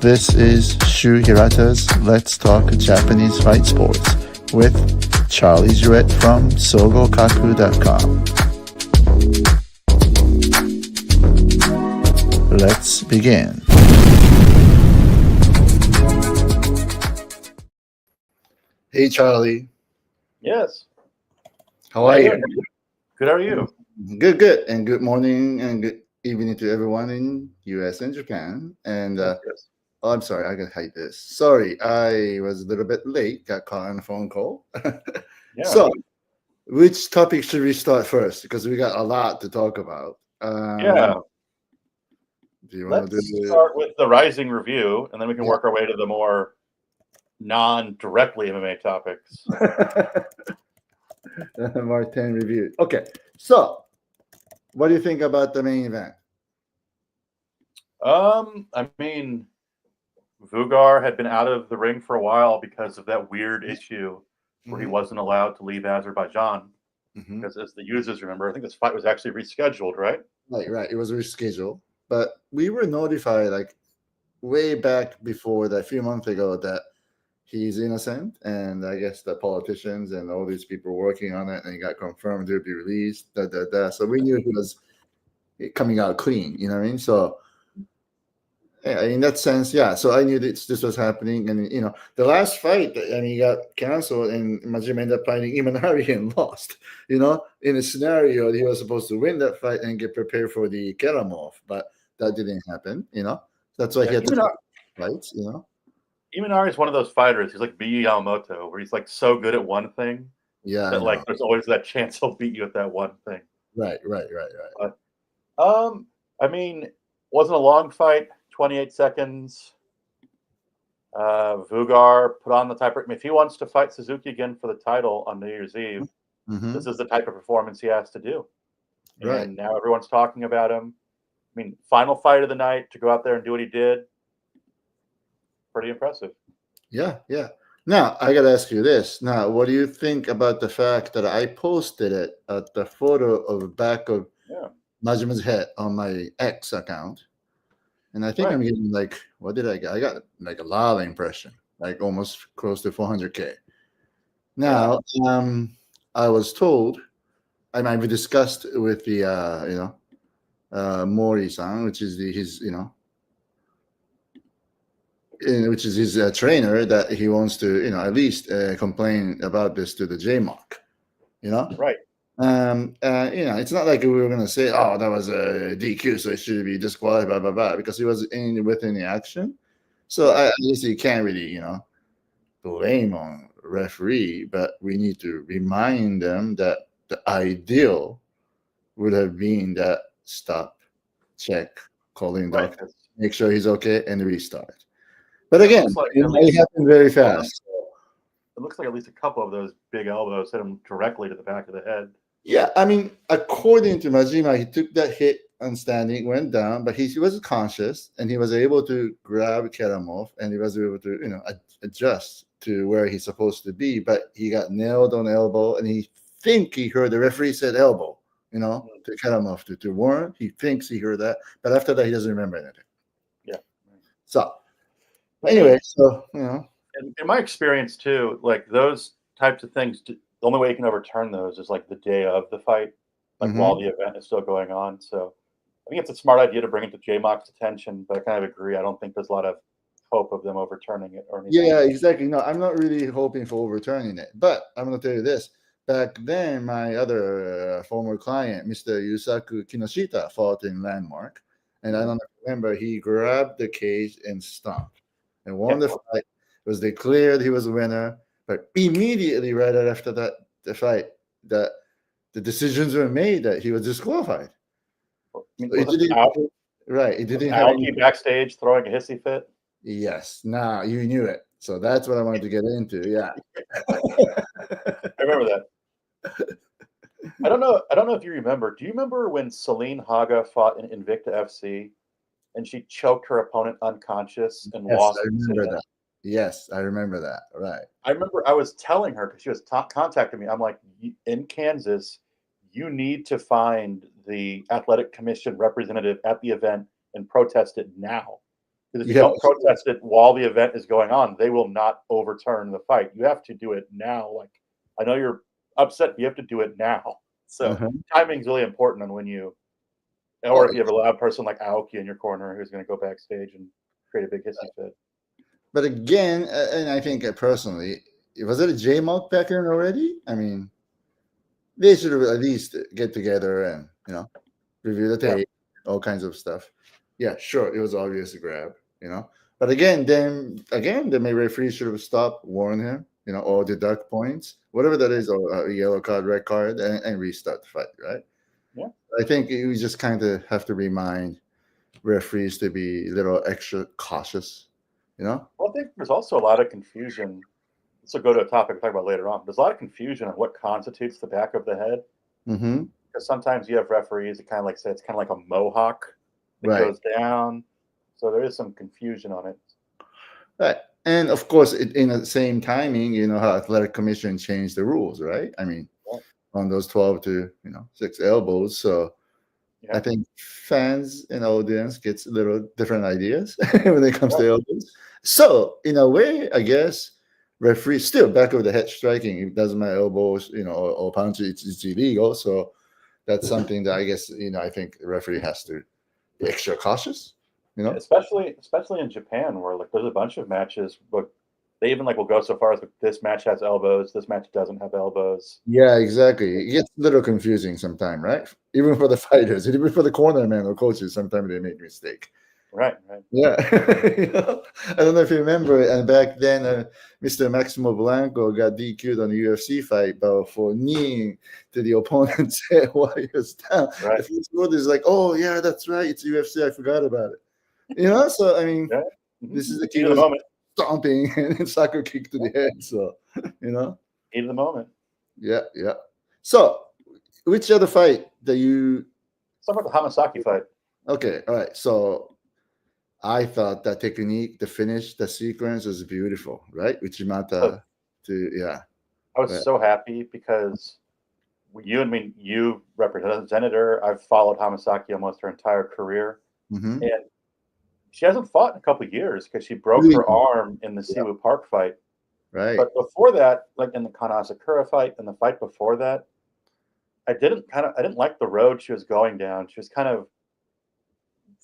This is Shu Hirata's Let's Talk Japanese Fight Sports with Charlie Jewett from sogokaku.com. Let's begin. Hey, Charlie. Yes. How are you? Good. How are you? Good, good. And good morning and good evening to everyone in US and Japan. And Yes. oh, I'm sorry, I gotta hide this. Sorry, I was a little bit late. Got caught on a phone call. Yeah. So, which topic should we start first? Because we got a lot to talk about. Yeah. Do you want Let's to do start with the Rising review, and then we can Yeah. work our way to the more non-directly MMA topics. Martin review? Okay, so what do you think about the main event? I mean, Vugar had been out of the ring for a while because of that weird issue where he wasn't allowed to leave Azerbaijan. Mhm. Because as the users remember, I think this fight was actually rescheduled, right? Right. It was rescheduled, but we were notified like way back before that, a few months ago, that he's innocent, and I guess the politicians and all these people were working on it, and it got confirmed to be released. So we knew he was coming out clean. You know what I mean? So yeah, in that sense, yeah. So I knew this was happening, and the last fight, and he got canceled, and Majima ended up fighting Imanari and lost. In a scenario, he was supposed to win that fight and get prepared for the Keramov, but that didn't happen. That's why he had to fight. Imanari is one of those fighters. He's like Miyu Yamamoto, where he's like so good at one thing that like there's always that chance he'll beat you at that one thing. Right. But, I mean, wasn't a long fight. 28 seconds. Vugar put on the type. If he wants to fight Suzuki again for the title on New Year's Eve, this is the type of performance he has to do. Right. And now everyone's talking about him. I mean, final fight of the night to go out there and do what he did. Pretty impressive. Yeah. Now, I got to ask you this. Now, what do you think about the fact that I posted it at the photo of the back of Majima's head on my X account? And I think I'm getting like, what did I get? I got like a lot of impression, like almost close to 400K. Now, I was told, and we discussed with the, Mori-san, which is his trainer, that he wants to, at least complain about this to the JMOC, Right. It's not like we were going to say, oh, that was a DQ, so it should be disqualified, blah, blah, blah, because he was within the action. So I guess you can't really, blame on referee, but we need to remind them that the ideal would have been that stop, check, calling doctor, make sure he's okay, and restart. But again, it happened very fast. It looks like at least a couple of those big elbows hit him directly to the back of the head. Yeah, I mean, according to Majima, he took that hit on standing, went down, but he was conscious, and he was able to grab Keramov, and he was able to, adjust to where he's supposed to be. But he got nailed on elbow, and he heard the referee said elbow, to Keramov to warn. He thinks he heard that, but after that, he doesn't remember anything. Yeah. So, anyway, in my experience too, like those types of things, the only way you can overturn those is like the day of the fight, like while the event is still going on. So I think it's a smart idea to bring it to JMOC's attention, but I kind of agree. I don't think there's a lot of hope of them overturning it or anything. Yeah, exactly. No, I'm not really hoping for overturning it, but I'm going to tell you this. Back then, my other former client, Mr. Yusaku Kinoshita, fought in Landmark, and I don't remember, he grabbed the cage and stomped and won the fight. It was declared he was a winner, but immediately right after the fight, the decisions were made that he was disqualified. It didn't have any backstage throwing a hissy fit. Yes, now you knew it, so that's what I wanted to get into. Yeah, I remember that. I don't know if you remember. Do you remember when Celine Haga fought in Invicta FC, and she choked her opponent unconscious and lost? I remember that. Yes, I remember that. Right. I remember I was telling her, because she was contacting me. I'm like, in Kansas, you need to find the athletic commission representative at the event and protest it now. Because if you don't protest it while the event is going on, they will not overturn the fight. You have to do it now. Like, I know you're upset, but you have to do it now. So timing is really important on when you, or if you have a loud person like Aoki in your corner who's going to go backstage and create a big hissy fit. But again, and I think personally, was it a JMOC pattern already? I mean, they should at least get together and, you know, review the tape, all kinds of stuff. Yeah, sure, it was obvious a grab, you know. But again, the referee should have stopped, warn him, you know, or deduct points, whatever that is, or a yellow card, red card, and restart the fight, right? Yeah. I think we just kind of have to remind referees to be a little extra cautious, you know? Well, I think there's also a lot of confusion. This will go to a topic we'll talk about later on. There's a lot of confusion on what constitutes the back of the head. Because sometimes you have referees that kind of like say it's kind of like a mohawk that goes down. So there is some confusion on it. Right. And of course, in the same timing, you know how athletic commission changed the rules, right? I mean, on those 12 to 6 elbows. So I think fans and audience gets a little different ideas when it comes to elbows. So in a way, I guess referee still back of the head striking. It doesn't matter elbows, or punch. It's illegal. So that's something that I guess I think the referee has to be extra cautious. Especially in Japan, where like there's a bunch of matches, but they even like will go so far as like, this match has elbows, this match doesn't have elbows. Yeah, exactly. It gets a little confusing sometimes, right? Even for the fighters, even for the cornerman or coaches, sometimes they make a mistake. Right. Yeah. I don't know if you remember, and back then, Mr. Maximo Blanco got DQ'd on the UFC fight for kneeing to the opponent's head while he was down. Right. The first word is like, "Oh yeah, that's right. It's UFC. I forgot about it." So I mean, this is the key of the moment. Stomping and soccer kick to the head. So heat of the moment. Yeah. So, which other fight that you? Some about the Hamasaki fight. Okay, all right. So, I thought that technique, the finish, the sequence was beautiful, right? Uchimata I was so happy because you represented her. I've followed Hamasaki almost her entire career, and she hasn't fought in a couple of years because she broke her arm in the Siwoo Park fight. Right. But before that, like in the Kanasakura fight and the fight before that, I didn't like the road she was going down. She was kind of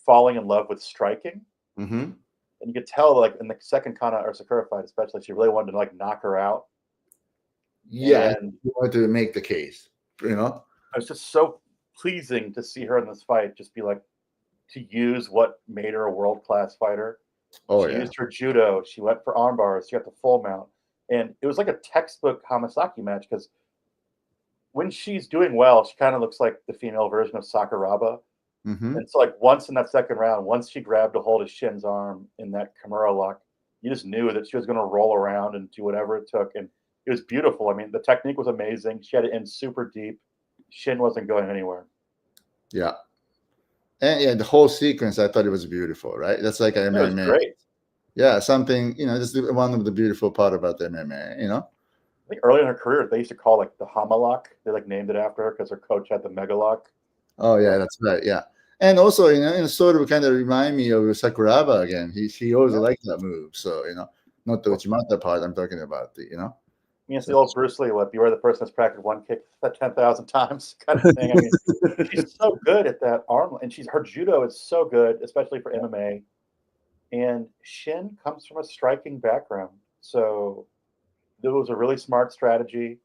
falling in love with striking. And you could tell, like in the second Kanasakura fight, especially, she really wanted to like knock her out. Yeah, and you wanted to make the case. It was just so pleasing to see her in this fight. Just be like, to use what made her a world-class fighter. She used her judo. She went for arm bars. She got the full mount. And it was like a textbook Hamasaki match because when she's doing well, she kind of looks like the female version of Sakuraba. And so like once in that second round, once she grabbed a hold of Shin's arm in that Kimura lock, you just knew that she was going to roll around and do whatever it took. And it was beautiful. I mean, the technique was amazing. She had it in super deep. Shin wasn't going anywhere. Yeah. And the whole sequence, I thought it was beautiful, right? That's like an MMA. It was great. Yeah, something, this is one of the beautiful part about the MMA, I think early in her career, they used to call like the Hamalock. They like named it after her because her coach had the Megalock. Oh, yeah, that's right. Yeah. And also, sort of kind of remind me of Sakuraba again. He always liked that move. So, not the Uchimata part I'm talking about, It's the old Bruce Lee, beware the person that's practiced one kick 10,000 times kind of thing. I mean, she's so good at that arm, and her judo is so good, especially for MMA. And Shin comes from a striking background, so it was a really smart strategy.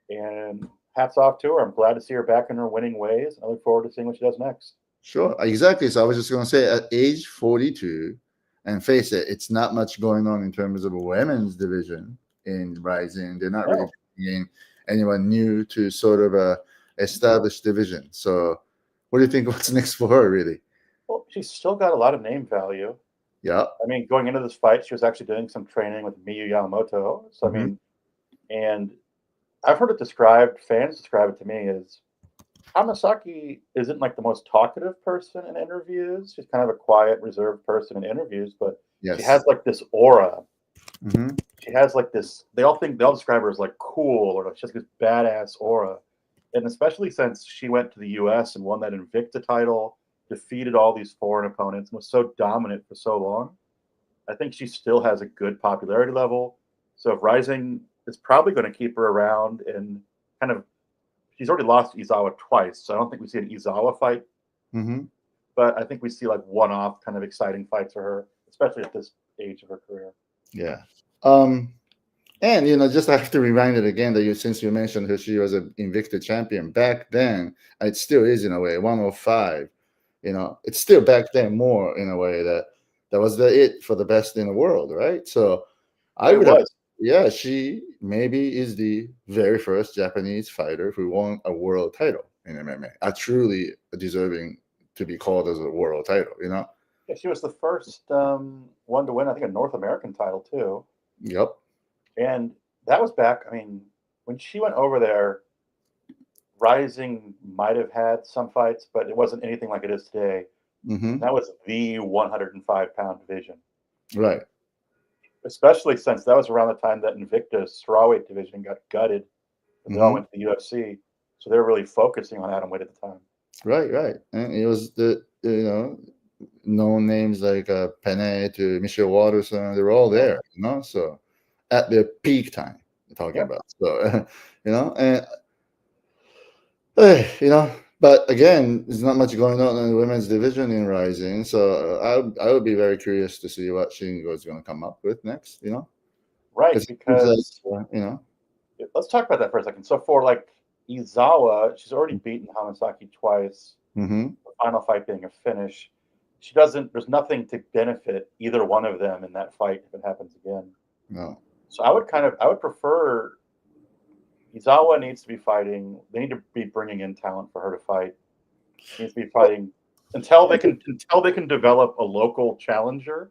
And hats off to her. I'm glad to see her back in her winning ways. I look forward to seeing what she does next. Sure, exactly. So I was just going to say, at age 42, and face it, it's not much going on in terms of a women's division in Rizin. They're not really bringing anyone new to sort of a established division. So what do you think what's next for her, really? Well, she's still got a lot of name value. Yeah. I mean, going into this fight, she was actually doing some training with Miyu Yamamoto. So, I mean, and I've heard fans describe it to me as Hamasaki isn't like the most talkative person in interviews. She's kind of a quiet, reserved person in interviews, but she has like this aura. She has like this, they all describe her as like cool, or she has this badass aura. And especially since she went to the US and won that Invicta title, defeated all these foreign opponents, and was so dominant for so long. I think she still has a good popularity level. So if Rising is probably going to keep her around and kind of, she's already lost Izawa twice, so I don't think we see an Izawa fight. Mm-hmm. But I think we see like one-off kind of exciting fights for her, especially at this age of her career. Yeah. And just I have to remind it again that since you mentioned her, she was an Invicta champion back then. It still is in a way 105. It's still back then more in a way that was it for the best in the world, right? So I would have, yeah, she maybe is the very first Japanese fighter who won a world title in MMA. Truly deserving to be called as a world title. Yeah, she was the first one to win, I think, a North American title too. Yep. And that was back, I mean, when she went over there, Rising might have had some fights, but it wasn't anything like it is today. Mm-hmm. That was the 105-pound division. Right. Especially since that was around the time that Invicta's strawweight division got gutted. And they all went to the UFC. So they were really focusing on atomweight at the time. Right. And it was the, known names like Penne to Michelle Watterson, they were all there, so at their peak time we're talking about. So, and, but again, there's not much going on in the women's division in Rising. So I would be very curious to see what Shingo is going to come up with next, Right, because, like, let's talk about that for a second. So for like Izawa, she's already beaten Hamasaki twice. Mm-hmm. The final fight being a finish. There's nothing to benefit either one of them in that fight if it happens again. No. So I would prefer Izawa needs to be fighting. They need to be bringing in talent for her to fight. She needs to be fighting until they can develop a local challenger.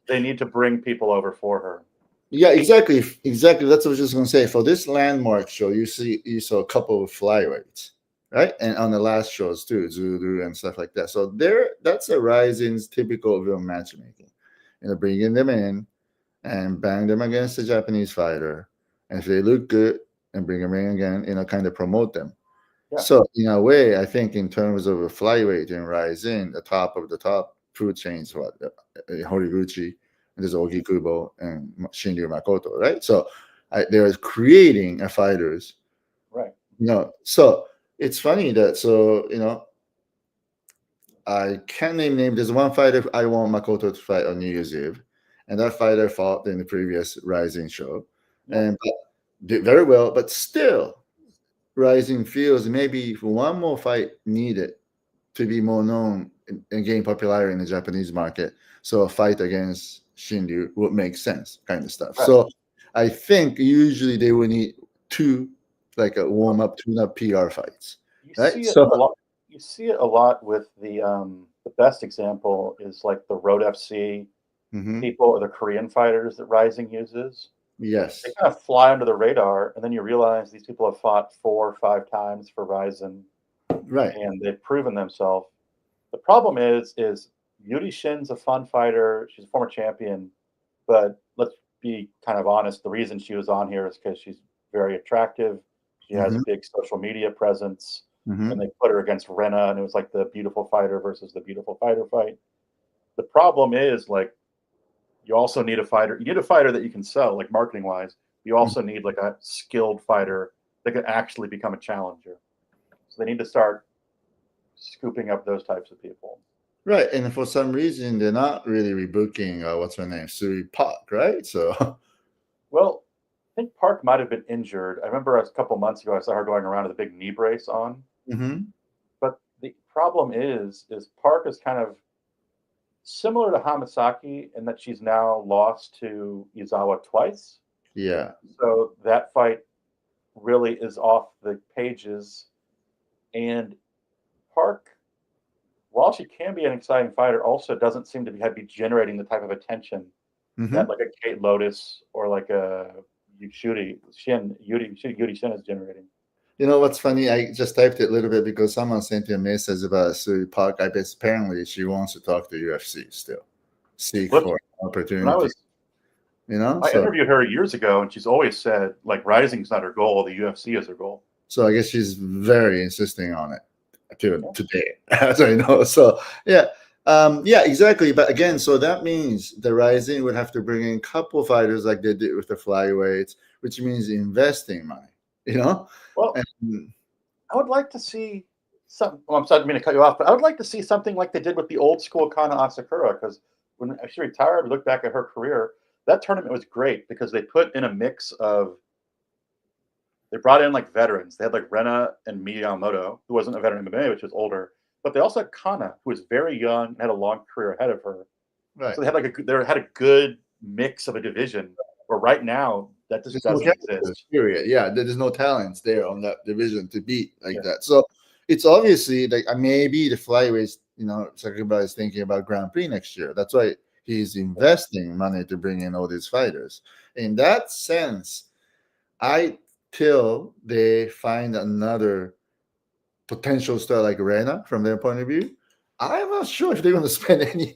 They need to bring people over for her. Yeah, exactly. That's what I was just going to say. For this landmark show, you saw a couple of flyweights, right? And on the last shows too, Zulu and stuff like that. So that's a Rising's typical of matchmaking. Bringing them in and bang them against the Japanese fighter, and if they look good, and bring them in again, kind of promote them. Yeah. So in a way, I think in terms of a flyweight in Rising, the top of the top food chains, Horiguchi. There's Ogi Kubo and Shinryu Makoto, right? So they're creating a fighters, right? So it's funny that I can't name. There's one fighter I want Makoto to fight on New Year's Eve, and that fighter fought in the previous Rising show, and did very well. But still, Rising feels maybe one more fight needed to be more known and gain popularity in the Japanese market. So a fight against Shinryu would make sense, kind of stuff. Right. So I think usually they would need two, like a warm-up, tune-up PR fights. You see it a lot with the best example is like the Road FC people or the Korean fighters that Rising uses. Yes. They kind of fly under the radar, and then you realize these people have fought 4 or 5 times for Rising. Right. And they've proven themselves. The problem is Yuri Shin's a fun fighter. She's a former champion, but let's be kind of honest. The reason she was on here is because she's very attractive. She has a big social media presence, and they put her against Rena, and it was like the beautiful fighter versus the beautiful fighter fight. The problem is, like, you also need a fighter. You need a fighter that you can sell, like marketing-wise. You also need like a skilled fighter that can actually become a challenger. So they need to start scooping up those types of people. Right, and for some reason they're not really rebooking what's her name, Suri Park, right? So, well, I think Park might have been injured. I remember a couple months ago I saw her going around with a big knee brace on. But the problem is Park is kind of similar to Hamasaki in that she's now lost to Izawa twice. Yeah. So that fight really is off the pages. And Park, while she can be an exciting fighter, also doesn't seem to be generating the type of attention that like a Kate Lotus or like a Yuri Shin is generating. You know what's funny? I just typed it a little bit because someone sent me a message about Suri Park. I guess apparently she wants to talk to UFC still, seek for an opportunity. I interviewed her years ago, and she's always said like Rising's not her goal; the UFC is her goal. So I guess she's very insisting on it today, as I know. So yeah, Yeah, exactly. But again, so that means the Rising would have to bring in a couple fighters like they did with the flyweights, which means investing money, you know? Well, And, I would like to see some. Well, I'm sorry, I didn't mean to cut you off, but I would like to see something like they did with the old school Kana Asakura. Because when she retired, we look back at her career. That tournament was great because they put in a mix of. They brought in like veterans. They had like Rena and Miyamoto, who wasn't a veteran in MMA, which was older, but they also had Kana, who was very young and had a long career ahead of her. right. So they had a good mix of a division. Where right now that just There's no doesn't characters, exist. period. Yeah, there's no talents there on that division to beat like Yeah. that. So it's obviously like maybe the flyweights, Sakura is thinking about Grand Prix next year. That's why he's investing money to bring in all these fighters. In that sense, I till they find another potential star like Rena from their point of view, I'm not sure if they're going to spend any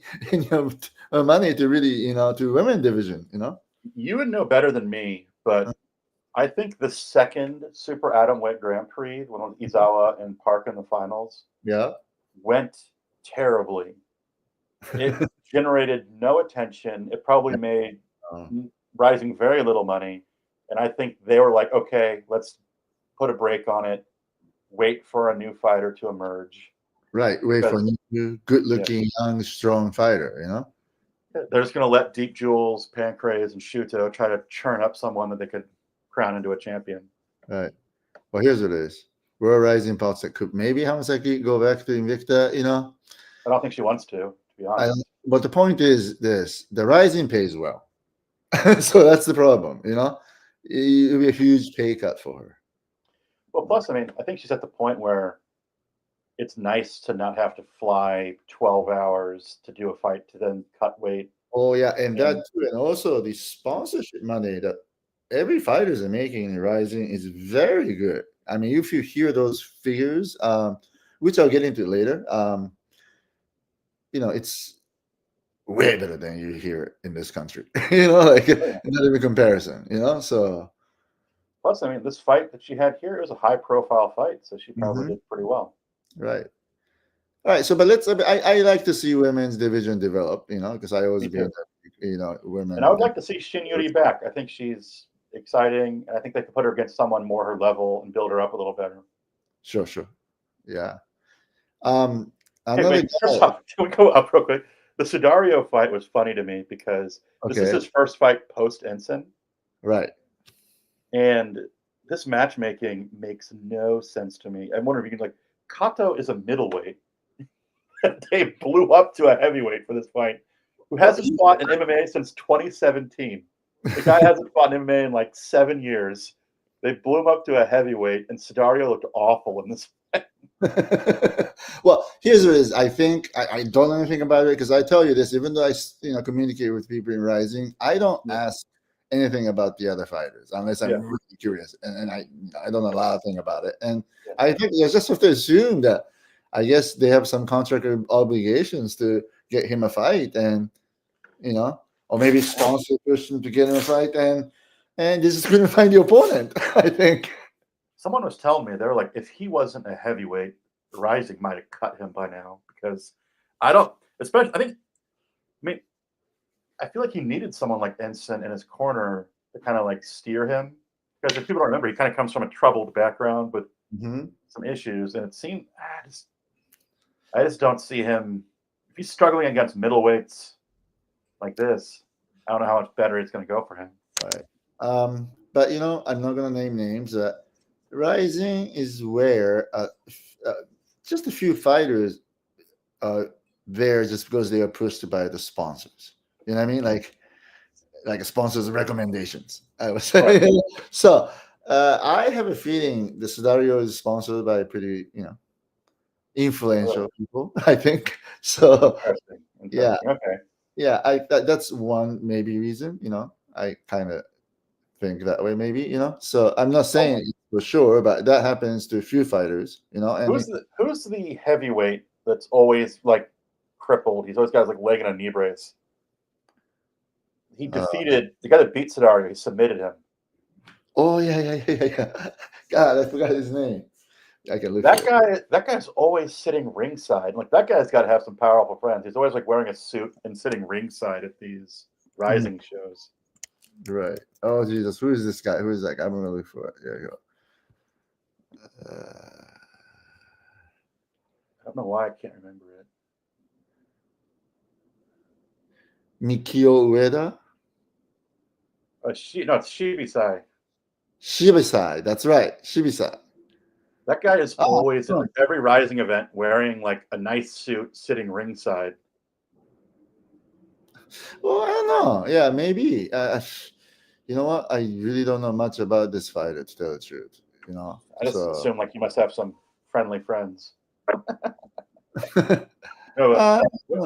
money to really, to women division, You would know better than me, but I think the second Super Atomweight Grand Prix, the one with Izawa and Park in the finals, Yeah. went terribly. It generated no attention. It probably made Rising very little money. And I think they were like, okay, let's put a break on it, wait for a new fighter to emerge. Right. Wait for a Because new, good-looking, young, strong fighter. they're just going to let Deep Jewels, Pancrase, and Shuto try to churn up someone that they could crown into a champion. Right. Well, here's what it is. We're rising parts that could maybe Hamasaki go back to Invicta, I don't think she wants to be honest. But the point is this: the rising pays well. So that's the problem, It'll be a huge pay cut for her. Well, plus, I mean, I think she's at the point where it's nice to not have to fly 12 hours to do a fight to then cut weight. Oh yeah, and that too, and also the sponsorship money that every fighters are making in Rising is very good. I mean, if you hear those figures, which I'll get into later, it's way better than you hear in this country. Like not even comparison. So. Plus, I mean, this fight that she had here, it was a high-profile fight, so she probably did pretty well. Right. All right. So, but I like to see women's division develop. Because I always be, women. And I would like to see Shin Yuri back. I think she's exciting, and I think they could put her against someone more her level and build her up a little better. Sure. Yeah. Hey, wait, first off, can we go up real quick? The Sudario fight was funny to me because this is his first fight post Enson. Right. And this matchmaking makes no sense to me. I wonder if you can Kato is a middleweight. They blew up to a heavyweight for this fight, who hasn't fought in MMA since 2017. The guy hasn't fought in MMA in like 7 years. They blew him up to a heavyweight, and Sudario looked awful in this fight. Well, here's what it is. I think I don't know anything about it because I tell you this, even though I communicate with people in Rising, I don't ask anything about the other fighters unless I'm really curious, and I don't know a lot of things about it. And I think you just have to assume that I guess they have some contract obligations to get him a fight, and or maybe sponsor a person to get him a fight, and this is going to find the opponent. I think. Someone was telling me, they were like, if he wasn't a heavyweight, Rising might have cut him by now, because I feel like he needed someone like Enson in his corner to kind of like steer him, because if people don't remember, he kind of comes from a troubled background with some issues, and it seemed I just don't see him, if he's struggling against middleweights like this, I don't know how much better it's going to go for him. Right. But I'm not going to name names. Rising is where just a few fighters are there just because they are pushed by the sponsors. You know what I mean? Like sponsors' recommendations, I would say. Right. So I have a feeling the Sudario is sponsored by pretty, influential people, I think. So Interesting. Okay. Yeah, that's one maybe reason, I kind of think that way, maybe, So I'm not saying for sure, but that happens to a few fighters, And who's the heavyweight that's always like crippled? He's always got his like leg in a knee brace. He defeated the guy that beat Sudario. He submitted him. Oh yeah. God, I forgot his name. I can look. That guy's always sitting ringside. Like that guy's got to have some powerful friends. He's always like wearing a suit and sitting ringside at these Rising shows. Right. Oh Jesus, who is this guy? Who is that guy? I'm gonna look for it. There you go. I don't know why I can't remember it. Mikio Ueda. It's Shibisai. Shibisai. That's right. Shibisai. That guy is always at every Rising event wearing like a nice suit, sitting ringside. Well, I don't know. Yeah, maybe. You know what? I really don't know much about this fighter, to tell the truth. You know, I just assume like you must have some friendly friends. Yeah.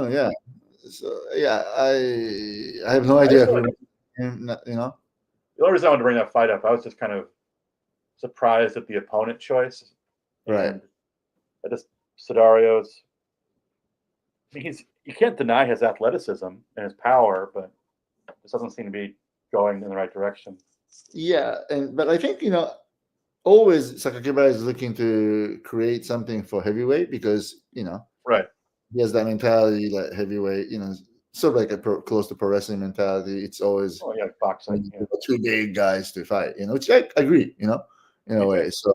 So yeah, I have no idea who. You know. The only reason I wanted to bring that fight up, I was just kind of surprised at the opponent choice. Right. I just Sudario's. I mean, you can't deny his athleticism and his power, but this doesn't seem to be going in the right direction. Yeah, but I think always Sakakibara is looking to create something for heavyweight because right. He has that mentality that heavyweight, sort of like close to pro wrestling mentality. It's always boxing, two big guys to fight, which I agree, in a way. So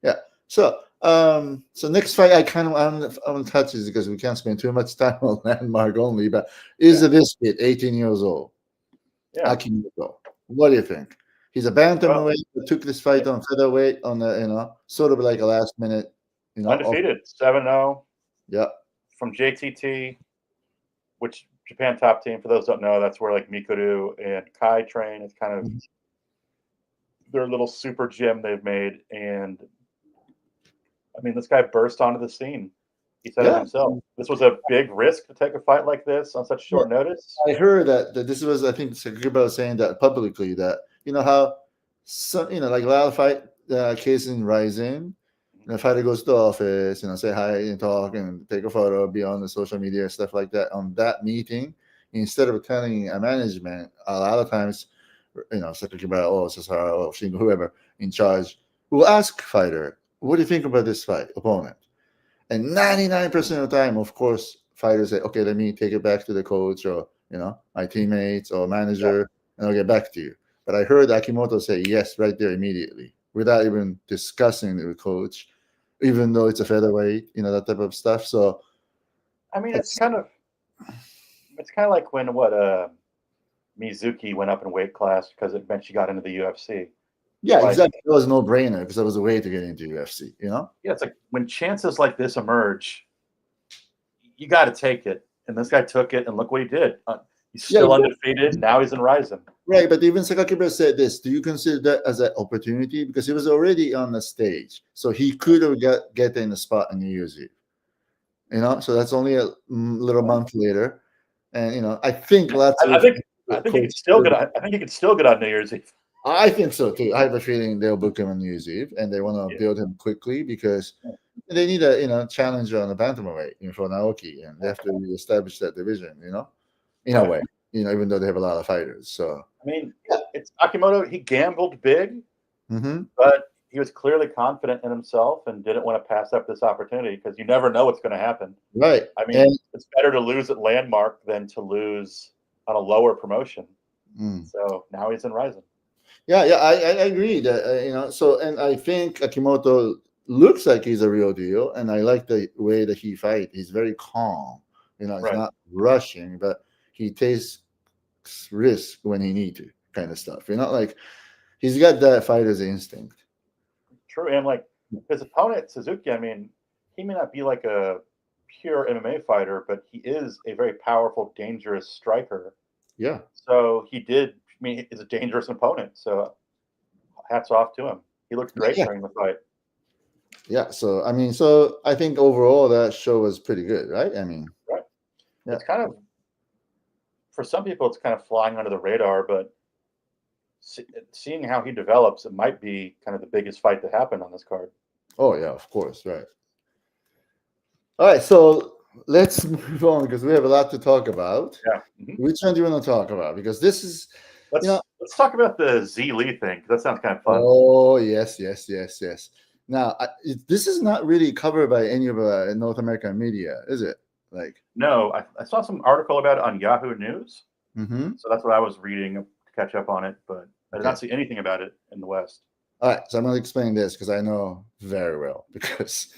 yeah. So next fight I want to touch is because we can't spend too much time on Landmark only, but is a biscuit, 18 years old. Yeah. Akimoto. What do you think? He's a bantamweight who took this fight on featherweight on a sort of like a last minute, undefeated, 7-0. Yeah. From JTT, which Japan top team, for those who don't know, that's where like Mikuru and Kai train. It's kind of their little super gym they've made. And I mean, this guy burst onto the scene. He said it himself. This was a big risk to take a fight like this on such short notice. I heard that this was, I think Sakakibara was saying that publicly, that how some, like a lot of fight cases in Rizin, the fighter goes to the office, say hi and talk and take a photo, be on the social media, stuff like that. On that meeting, instead of telling a management, a lot of times, Sakakibara or Sasara or Shingo, whoever in charge, will ask fighter, what do you think about this fight, opponent? And 99% of the time, of course, fighters say, okay, let me take it back to the coach or, my teammates or manager, and I'll get back to you. But I heard Akimoto say yes right there immediately without even discussing it with coach, even though it's a featherweight, that type of stuff. So, I mean, it's kind of like when Mizuki went up in weight class because it meant she got into the UFC. Yeah, exactly. It was no brainer because it was a way to get into UFC, Yeah, it's like when chances like this emerge, you got to take it. And this guy took it, and look what he did. He's still undefeated. Now he's in Rizin. Right, but even Sakakibara said this. Do you consider that as an opportunity? Because he was already on the stage, so he could have get in the spot in New Year's Eve. So that's only a little month later, and I think lots of. I think he could still get. I think he could still get on New Year's Eve. I think so too. I have a feeling they'll book him on New Year's Eve, and they want to build him quickly because they need a challenger on the bantamweight for Naoki, and they have to establish that division. In a way, even though they have a lot of fighters. So I mean, it's Akimoto. He gambled big, mm-hmm. but he was clearly confident in himself and didn't want to pass up this opportunity because you never know what's going to happen. Right. I mean, it's better to lose at Landmark than to lose on a lower promotion. So now he's in Rizin. Yeah, I agree that So, and I think Akimoto looks like he's a real deal, and I like the way that he fights. He's very calm. He's not rushing, but he takes risk when he need to, kind of stuff. Like he's got that fighter's instinct. True, and like his opponent Suzuki, I mean, he may not be like a pure MMA fighter, but he is a very powerful, dangerous striker. Yeah. So he's a dangerous opponent. So hats off to him. He looked great during the fight. Yeah. So I think overall that show was pretty good, right? I mean, right. Yeah. It's kind of, for some people, it's kind of flying under the radar, but seeing how he develops, it might be kind of the biggest fight that happened on this card. Oh yeah, of course, right. All right, so let's move on because we have a lot to talk about. Yeah. Mm-hmm. Which one do you want to talk about? Because this is, let's talk about the Z Lee thing. That sounds kind of fun. Oh yes. Now, this is not really covered by any of North American media, is it? Like, no, I saw some article about it on Yahoo News. mm-hmm. So that's what I was reading to catch up on it, but I did Okay. not see anything about it in the West. All right, so I'm going to explain this because I know very well because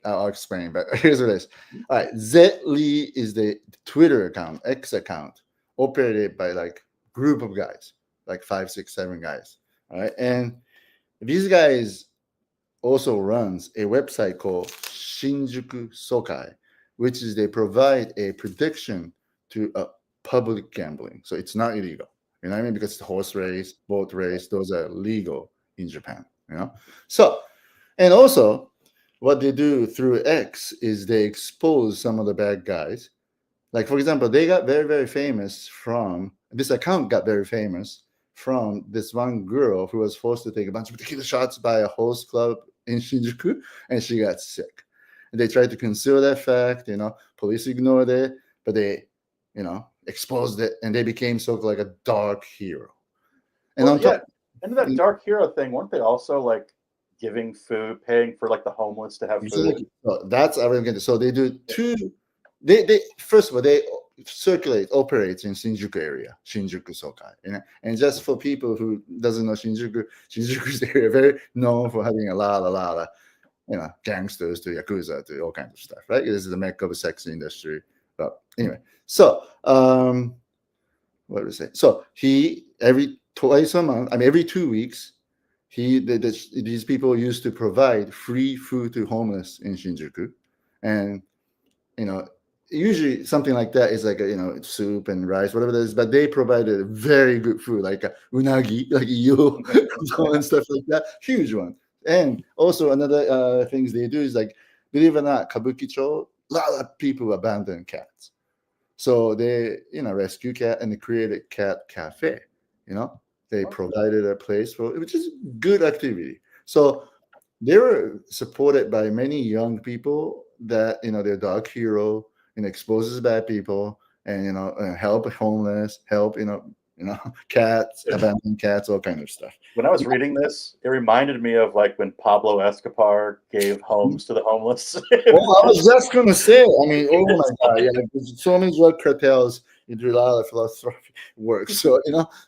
I'll explain, but here's what it is. All right, Lee is the Twitter account, X account, operated by like group of guys, like 5, 6, 7 guys. All right, and these guys also runs a website called Shinjuku Sokai, which is they provide a prediction to a public gambling. So it's not illegal. You know what I mean? Because it's horse race, boat race, those are legal in Japan. You know? So, and also what they do through X is they expose some of the bad guys. Like, for example, they got very, very famous from this account got very famous from this one girl who was forced to take a bunch of tequila shots by a host club in Shinjuku, and she got sick. And they tried to conceal that fact, you know, police ignored it, but they, you know, exposed it, and they became sort of like a dark hero. And well, on top, into that dark hero thing, weren't they also like giving food, paying for like the homeless to have food? Exactly. So that's what I'm going to. So they do two. They first of all they operates in Shinjuku area, Shinjuku Sokai, you know. And just for people who doesn't know Shinjuku's area very known for having a lot of you know gangsters to yakuza to all kinds of stuff, right? This is the mecca of the sex industry. But anyway, so what do we say? So he every twice a month, I mean every 2 weeks. These people used to provide free food to homeless in Shinjuku, and you know usually something like that is like a, you know soup and rice whatever it is, but they provided very good food like unagi, like eel and stuff like that, huge one. And also another things they do is like, believe it or not, Kabukicho, a lot of people abandon cats, so they rescue cat and they created cat cafe, you know. They provided a place for, which is good activity. So they were supported by many young people that their dog hero exposes bad people and help homeless, help cats, abandoned cats, all kind of stuff. When I was reading this, it reminded me of like when Pablo Escobar gave homes to the homeless. Well, I was just gonna say, I mean, oh my god, yeah, there's so many drug cartels. You do a lot of philosophy work, so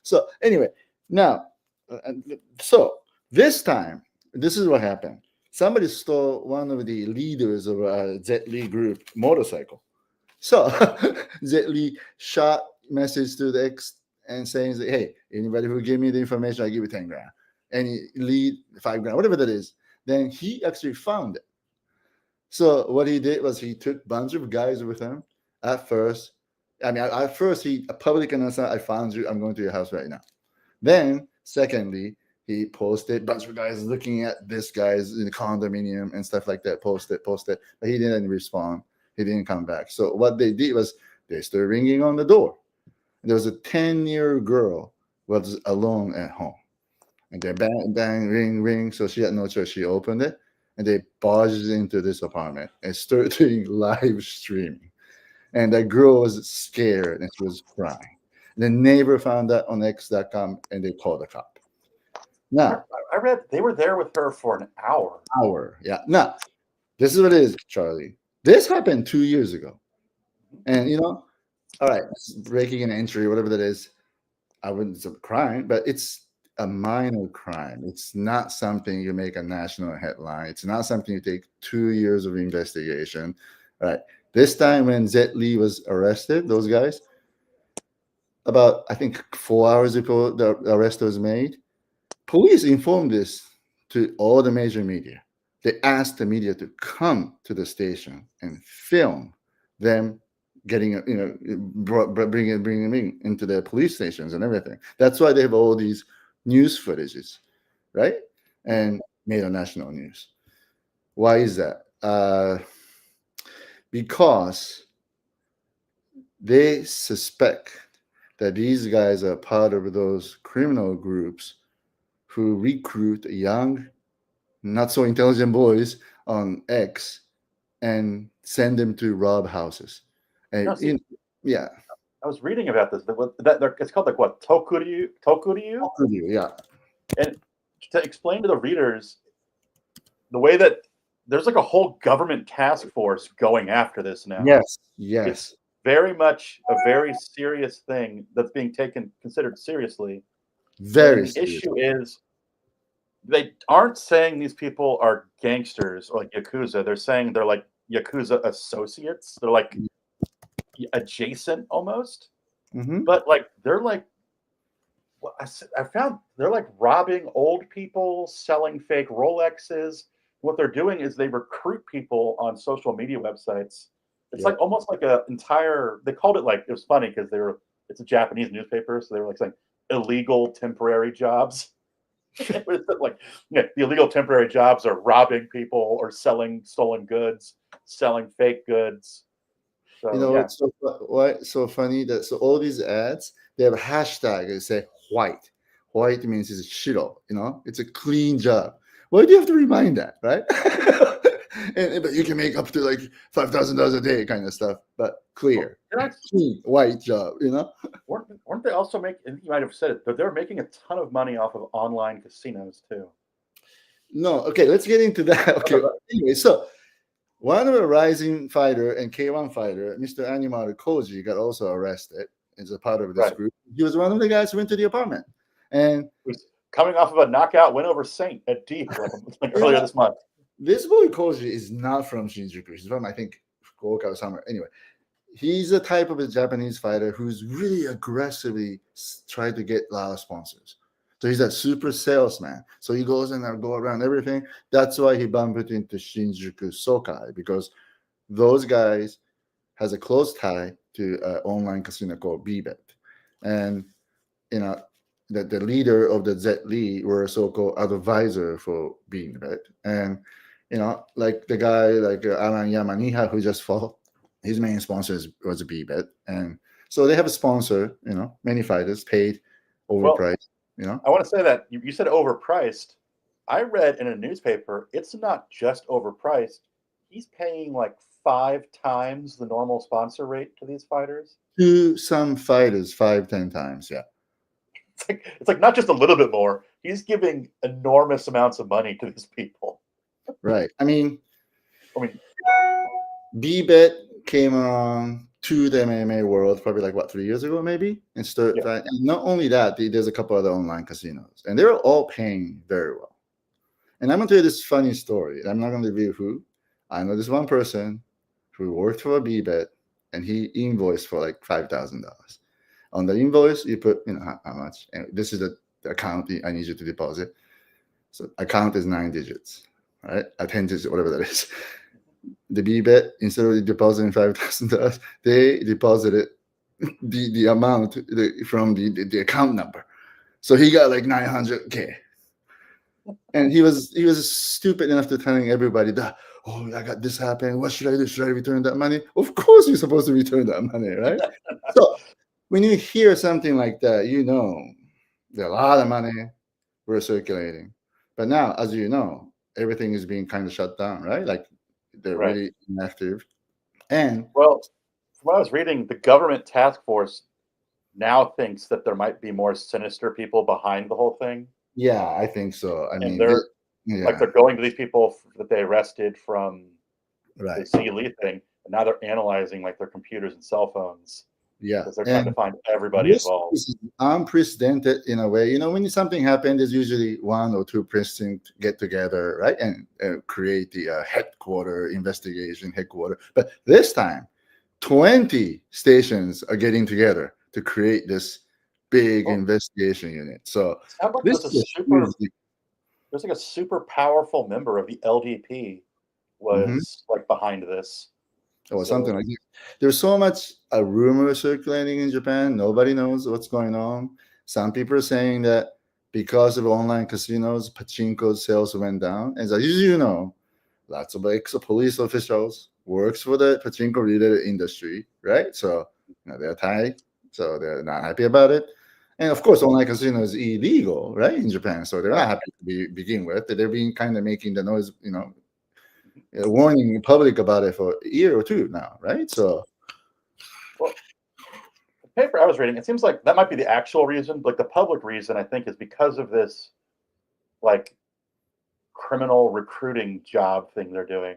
So anyway, now, so this time, this is what happened. Somebody stole one of the leaders of a Lee group motorcycle. So Lee shot message to the ex and saying, "Hey, anybody who give me the information, I give you 10 grand. Any lead, 5 grand, whatever that is." Then he actually found it. So what he did was he took a bunch of guys with him. At first, he publicly announced, "I found you. I'm going to your house right now." Then, secondly, he posted a bunch of guys looking at this guy's in the condominium and stuff like that. Posted, but he didn't respond. He didn't come back. So what they did was they started ringing on the door. There was a 10-year girl was alone at home, and they bang, bang, ring, ring. So she had no choice. She opened it, and they barged into this apartment and started doing live streaming. And that girl was scared and she was crying. The neighbor found that on X.com and they called the cop. Now, I read they were there with her for an hour. Yeah. Now, this is what it is, Charlie. This happened 2 years ago. And, all right, breaking an entry, whatever that is, I wouldn't say crime, but it's a minor crime. It's not something you make a national headline. It's not something you take 2 years of investigation. All right. This time when Lee was arrested, those guys, about, I think, 4 hours before the arrest was made, police informed this to all the major media. They asked the media to come to the station and film them getting, bringing them into the police stations and everything. That's why they have all these news footages, right? And made on national news. Why is that? Because they suspect that these guys are part of those criminal groups who recruit young, not so intelligent boys on X and send them to rob houses. And yeah, I was reading about this. It's called like what, Tokuryu? Yeah. And to explain to the readers, the way that there's like a whole government task force going after this now. Yes, It's yes, very much a very serious thing that's being considered seriously. And very the serious. issue is they aren't saying these people are gangsters or like yakuza. They're saying they're like yakuza associates. They're like adjacent almost, Mm-hmm. but like they're like I found they're like robbing old people, selling fake Rolexes. What they're doing is they recruit people on social media websites. It's Yep. like almost like a entire. They called it like it was funny because they were. It's a Japanese newspaper, so they were like saying illegal temporary jobs. Like the illegal temporary jobs are robbing people or selling stolen goods, selling fake goods. You So know, yeah, it's why it's so funny that so all these ads they have a hashtag that say white. White means it's shiro. You know, it's a clean job. Why do you have to remind that, right? But you can make up to like $5,000 a day, kind of stuff. But clear, clean, white job. You know. weren't they also making? You might have said it, but they were making a ton of money off of online casinos too. No, okay. Let's get into that. Okay. Anyway, so one of the rising fighter and K1 fighter, Mr. Animal Koji, got also arrested as a part of this Right. group. He was one of the guys who went to the apartment. And Was coming off of a knockout win over Saint at Deep like earlier this month. this boy Koji is not from Shinjuku. He's from, I think, Fukuoka or somewhere. Anyway, he's a type of a Japanese fighter who's really aggressively tried to get a lot of sponsors. So he's a super salesman. So he goes and go around everything. That's why he bumped into Shinjuku Sokai, because those guys has a close tie to an online casino called Bbet. And, you know, the leader of the Z Lee were a so-called advisor for Bbet. And, you know, like the guy like Alan Yamaniha who just fought, his main sponsor was Bbet. And so they have a sponsor, you know, many fighters paid overpriced, you know. I want to say that you said overpriced. I read in a newspaper, it's not just overpriced. He's paying like 5 times the normal sponsor rate to these fighters. To some fighters, 5-10 times, yeah. It's like not just a little bit more. He's giving enormous amounts of money to these people. Right. I mean, I mean, Bbet came around to the MMA world probably like what 3 years ago, maybe. And not only that, there's a couple other online casinos, and they're all paying very well. And I'm gonna tell you this funny story. I'm not gonna reveal who. I know this one person who worked for a Bbet, and he invoiced for like $5,000. On the invoice, you put how much, and this is the account I need you to deposit. So account is 9 digits, right? 10 digits, whatever that is. The Bbet, instead of depositing $5,000, they deposited the amount from the account number. So he got like 900K. And he was stupid enough to telling everybody that, oh, I got this happening. What should I do? Should I return that money? Of course you're supposed to return that money, right? So when you hear something like that, you know there's a lot of money we're circulating. But now, as you know, everything is being kind of shut down, right? Like they're really inactive. And well, from what I was reading, the government task force now thinks that there might be more sinister people behind the whole thing. yeah, I think so. I mean, they're like they're going to these people that they arrested from the C Lee thing, and now they're analyzing like their computers and cell phones. Yeah, because they're trying to find everybody involved. This is unprecedented in a way. You know, when something happens, there's usually 1 or 2 precincts get together, right, and create the investigation headquarter. But this time, 20 stations are getting together to create this big investigation unit. So like this is there's like a super powerful member of the LDP was like behind this. Or something like that. There's so much a rumor circulating in Japan. Nobody knows what's going on. Some people are saying that because of online casinos, pachinko sales went down. As you know, lots of police officials works for the pachinko related industry, right? So they're tied, so they're not happy about it. And of course, online casino is illegal, right, in Japan. So they're not happy to begin with. They're being kind of making the noise, warning the public about it for a year or 2 now, right? So, well, the paper I was reading, it seems like that might be the actual reason. Like the public reason, I think, is because of this, like criminal recruiting job thing they're doing.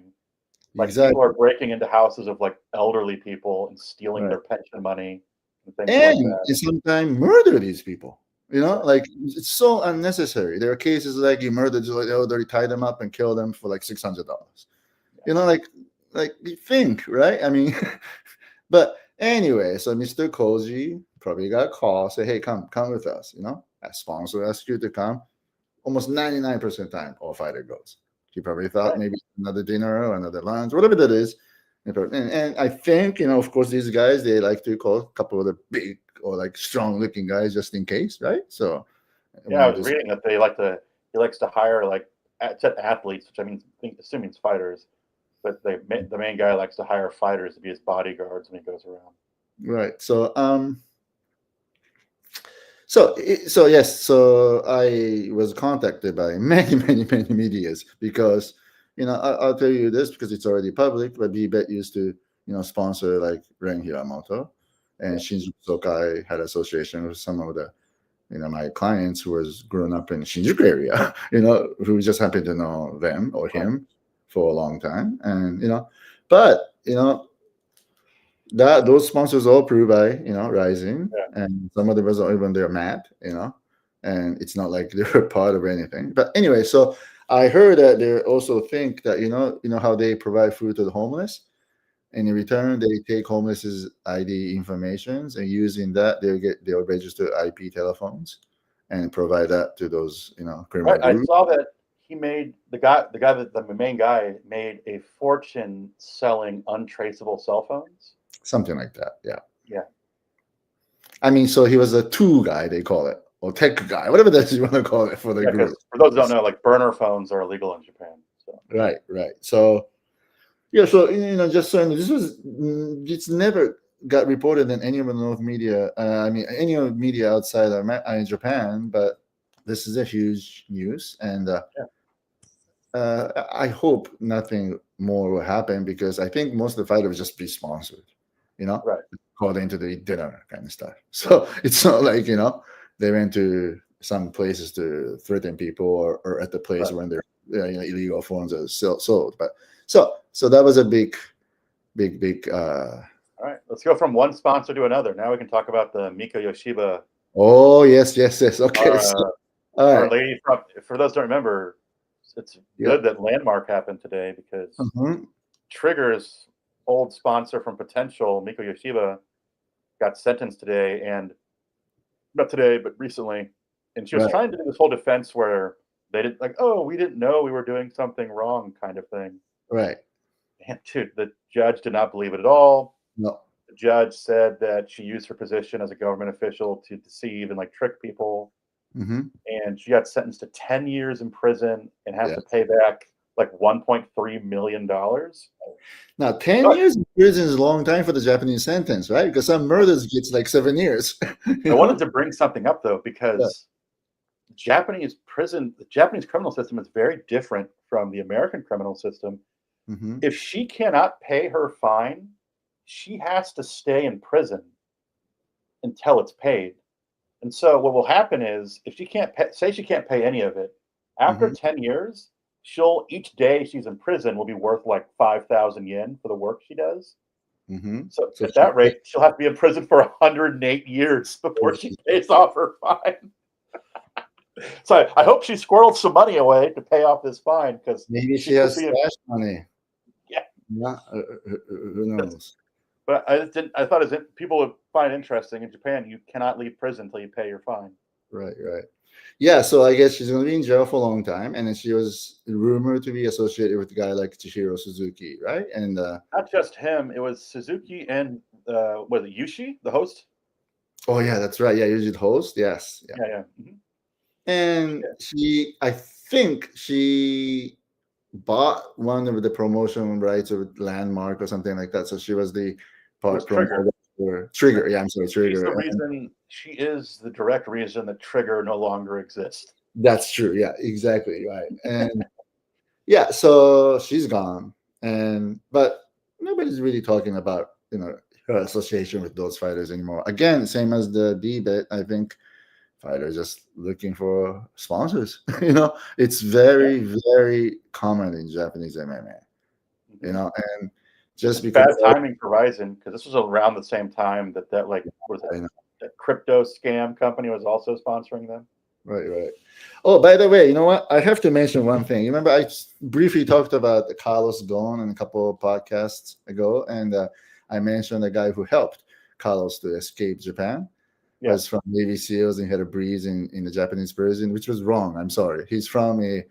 Like Exactly. people are breaking into houses of like elderly people and stealing Right. their pension money and things like And that. sometimes murder these people. Right. Like it's so unnecessary. There are cases like you murder, just like elderly, tie them up and kill them for like $600. Like you think, right? I mean, but anyway, so Mr. Koji probably got a call, say, hey, come with us, a sponsor asked you to come. Almost 99% of the time, all fighter goes. He probably thought maybe another dinner or another lunch, whatever that is. And I think, of course, these guys, they like to call a couple of the big or like strong looking guys just in case, right? So, yeah, I was reading that he likes to hire like athletes, which I mean, assuming it's fighters, but the main guy likes to hire fighters to be his bodyguards when he goes around. Right. So yes, so I was contacted by many medias because I'll tell you this because it's already public, but BBet used to sponsor like Ren Hiramoto, and Shinjuku Sokai had association with some of the my clients who was grown up in Shinjuku area, who just happened to know them or him for a long time, and but that those sponsors all approved by Rizin, and some of them was even they're mad, and it's not like they're part of anything. But anyway, so I heard that they also think that how they provide food to the homeless, and in return they take homeless's ID informations, and using that they'll register IP telephones and provide that to those criminal I groups. saw that he made the main guy made a fortune selling untraceable cell phones. Something like that, yeah. Yeah. I mean, so he was a tool guy, they call it, or tech guy, whatever that you want to call it for the group. For those who don't know, like burner phones are illegal in Japan. So. Right. So, yeah, so just saying, it's never got reported in any of the North media. I mean, any of the media outside of Japan, but this is a huge news, and I hope nothing more will happen because I think most of the fight will just be sponsored, called into the dinner kind of stuff. So it's not like they went to some places to threaten people or at the place when their illegal phones are sold. But so that was a big. All right, let's go from one sponsor to another. Now we can talk about the Mika Yoshiba. Oh yes. Okay. Our lady from, for those who don't remember, it's good that Landmark happened today because Trigger's old sponsor from Potential, Mika Yoshiba, got sentenced today, and not today, but recently. And she was trying to do this whole defense where they didn't we didn't know we were doing something wrong kind of thing. Right. And dude, the judge did not believe it at all. No. The judge said that she used her position as a government official to deceive and like trick people. And she got sentenced to 10 years in prison and has to pay back like $1.3 million. Now, 10 years in prison is a long time for the Japanese sentence, right? Because some murders gets like 7 years. I wanted to bring something up though, because the Japanese criminal system is very different from the American criminal system. If she cannot pay her fine, she has to stay in prison until it's paid. And so what will happen is if she can't say she can't pay any of it, after 10 years, each day she's in prison will be worth like 5,000 yen for the work she does. So at that rate, she'll have to be in prison for 108 years before she pays off her fine. So I hope she squirreled some money away to pay off this fine because maybe she has stash money. Yeah. Who knows? But I thought people would find it interesting. In Japan, you cannot leave prison until you pay your fine. Right. Yeah, so I guess she's going to be in jail for a long time, and then she was rumored to be associated with a guy like Chihiro Suzuki, right? And not just him; it was Suzuki and was it Yushi, the host? Oh yeah, that's right. Yeah, Yushi, the host. Yes. Yeah. And I think she bought one of the promotion rights of Landmark or something like that. So she was the Trigger. Trigger. Yeah, I'm sorry, Trigger. She is the direct reason that Trigger no longer exists. That's true. Yeah, exactly. Right. And yeah, so she's gone. But nobody's really talking about, her association with those fighters anymore. Again, same as the D-bit, I think fighters just looking for sponsors. It's very, very common in Japanese MMA. And just It's because bad timing for Rizin because this was around the same time that like what was it, that crypto scam company was also sponsoring them. Right. Oh, by the way, you know what? I have to mention one thing. You remember I briefly talked about Carlos Ghosn in a couple of podcasts ago, and I mentioned a guy who helped Carlos to escape Japan. Yeah. Was from Navy SEALs and he had a breeze in the Japanese prison, which was wrong. I'm sorry. He's from a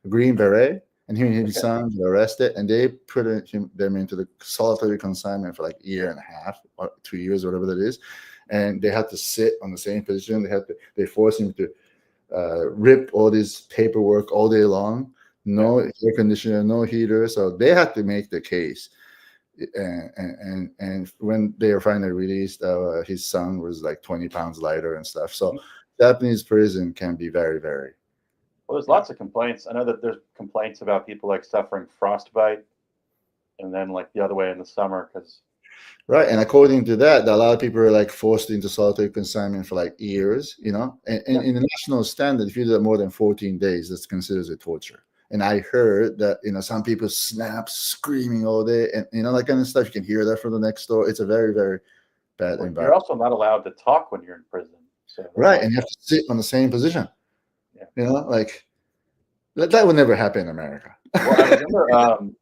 Green Beret, and he and his son were arrested, and they put them into the solitary confinement for like a year and a half or 2 years, whatever that is, and they had to sit on the same position. They forced him to rip all this paperwork all day long, no air conditioner, no heater. So they had to make the case. And when they were finally released, his son was like 20 pounds lighter and stuff. So Japanese prison can be very, very. Well, there's lots of complaints. I know that there's complaints about people like suffering frostbite, and then like the other way in the summer because. Right, and according to that, a lot of people are like forced into solitary confinement for like years, and in the national standard, if you do that more than 14 days, that's considered a torture. And I heard that some people snap, screaming all day, and that kind of stuff. You can hear that from the next door. It's a very, very bad environment. You're also not allowed to talk when you're in prison. So right, and you have to sit on the same position. Yeah. Like that would never happen in America. Well, I remember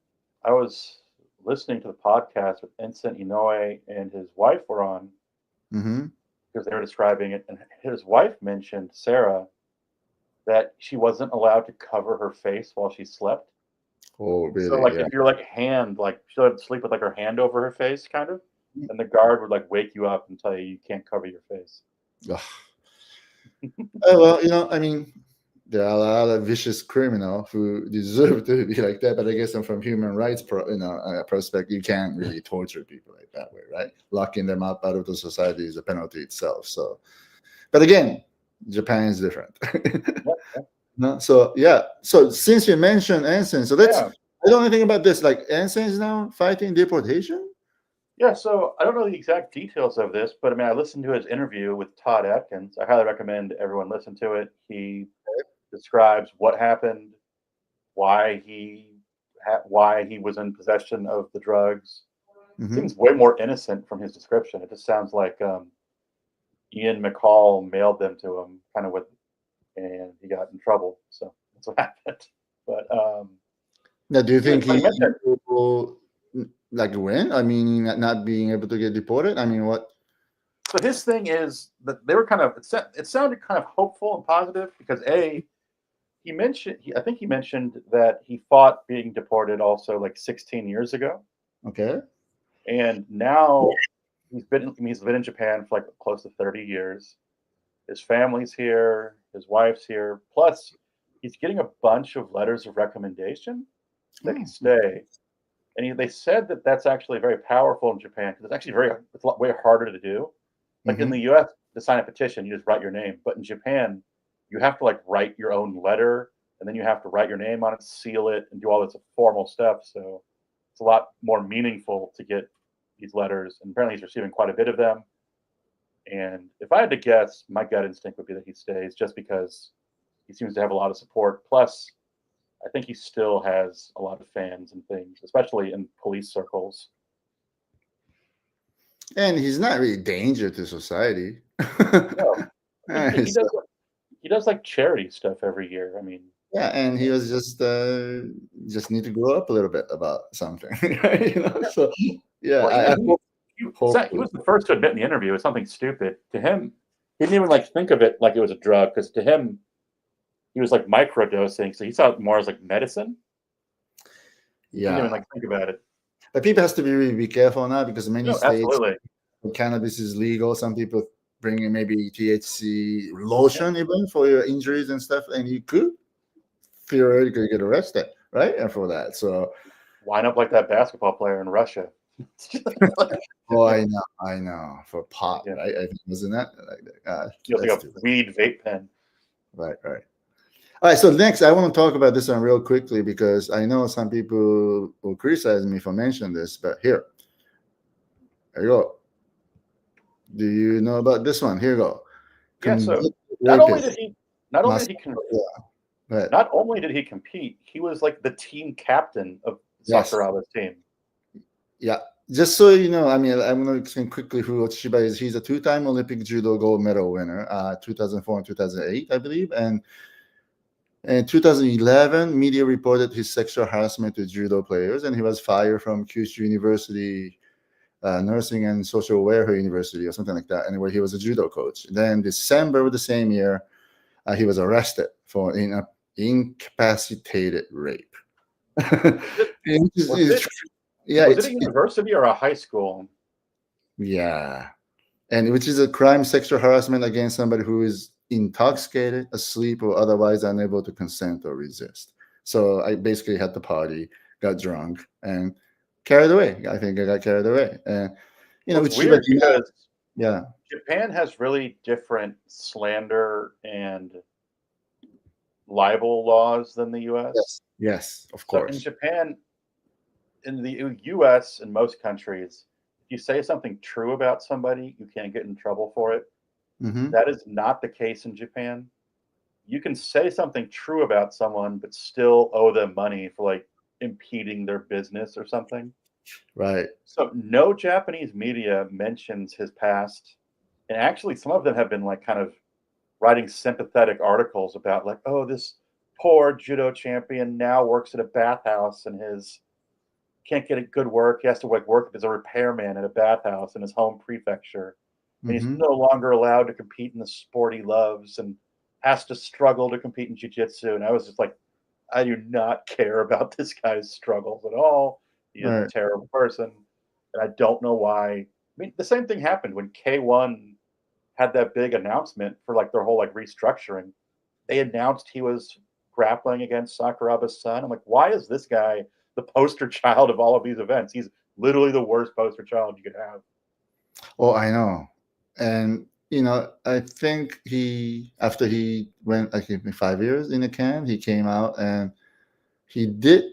I was listening to the podcast with Enson Inoue and his wife were on because they were describing it, and his wife mentioned Sarah that she wasn't allowed to cover her face while she slept. Oh, really? So like if you're like she would sleep with like her hand over her face, kind of, and the guard would like wake you up and tell you can't cover your face. Well, I mean, there are a lot of vicious criminals who deserve to be like that, but I guess from human rights perspective, you can't really torture people like that way, right? Locking them up out of the society is a penalty itself. So, but again, Japan is different. No, so yeah. So since you mentioned Enson, so that's I don't know anything about this. Like Enson is now fighting deportation. Yeah, so I don't know the exact details of this, but I mean, I listened to his interview with Todd Atkins. I highly recommend everyone listen to it. He describes what happened, why he was in possession of the drugs. Seems way more innocent from his description. It just sounds like Ian McCall mailed them to him, kind of and he got in trouble. So that's what happened. But now, do you think he will like win? I mean, not being able to get deported. I mean, what? So his thing is that they were kind of. It sounded kind of hopeful and positive because I think he mentioned that he fought being deported also like 16 years ago. Okay. And now he's been in Japan for like close to 30 years. His family's here, his wife's here. Plus, he's getting a bunch of letters of recommendation that he stay. And they said that that's actually very powerful in Japan because it's actually it's way harder to do. Like in the U.S., to sign a petition, you just write your name. But in Japan, you have to like write your own letter, and then you have to write your name on it, seal it, and do all this formal stuff. So it's a lot more meaningful to get these letters. And apparently, he's receiving quite a bit of them. And if I had to guess, my gut instinct would be that he stays just because he seems to have a lot of support. Plus, I think he still has a lot of fans and things, especially in police circles. And he's not really a danger to society. No. He does like charity stuff every year. I mean, yeah, and he was just need to grow up a little bit about something, right? So yeah, well, he was the first to admit in the interview it was something stupid. To him, he didn't even like think of it like it was a drug because to him, he was like microdosing, so he saw it more as like medicine. He didn't even like think about it. But people have to be really careful now because many states cannabis is legal. Some people bring in maybe THC lotion even for your injuries and stuff, and you could theoretically get arrested, right? And for that, so line up like that basketball player in Russia. Oh, I know. For pot, right? I think wasn't that like that? Like a weed vape pen. Right. All right, so next I want to talk about this one real quickly because I know some people will criticize me for mentioning this, but there you go. Do you know about this one? Here you go. Yeah, so Not only did Rapist. he, not only did he, Yeah. Right. not only did he compete, he was like the team captain of Yes. Sakuraba's team. Yeah. Just so you know, I mean, I'm going to explain quickly who Uchishiba is. He's a two-time Olympic judo gold medal winner, 2004 and 2008, I believe. And in 2011, media reported his sexual harassment to judo players, and he was fired from Kyushu University Nursing and Social Welfare University or something like that. Anyway, he was a judo coach. Then December of the same year, he was arrested for incapacitated rape. Yeah, Was it a university or a high school? Yeah, and which is a crime, sexual harassment against somebody who is intoxicated, asleep, or otherwise unable to consent or resist. So I basically had the party, got drunk, and carried away. I think I got carried away, and It's weird because yeah, Japan has really different slander and libel laws than the U.S. yes, of So in course. Japan, in the U.S. and most countries, if you say something true about somebody, you can't get in trouble for it. Mm-hmm. That is not the case in Japan. You can say something true about someone, but still owe them money for like impeding their business or something. Right. So no Japanese media mentions his past, and actually, some of them have been like kind of writing sympathetic articles about like, oh, this poor judo champion now works at a bathhouse and his can't get a good work. He has to like work as a repairman at a bathhouse in his home prefecture. And he's Mm-hmm. no longer allowed to compete in the sport he loves and has to struggle to compete in jiu-jitsu. And I was just like, I do not care about this guy's struggles at all. He is a Right. terrible person. And I don't know why. I mean, the same thing happened when K1 had that big announcement for like their whole like restructuring. They announced he was grappling against Sakuraba's son. I'm like, why is this guy the poster child of all of these events? He's literally the worst poster child you could have. Oh, I know. And I think after he went, I think 5 years in a can, he came out and he did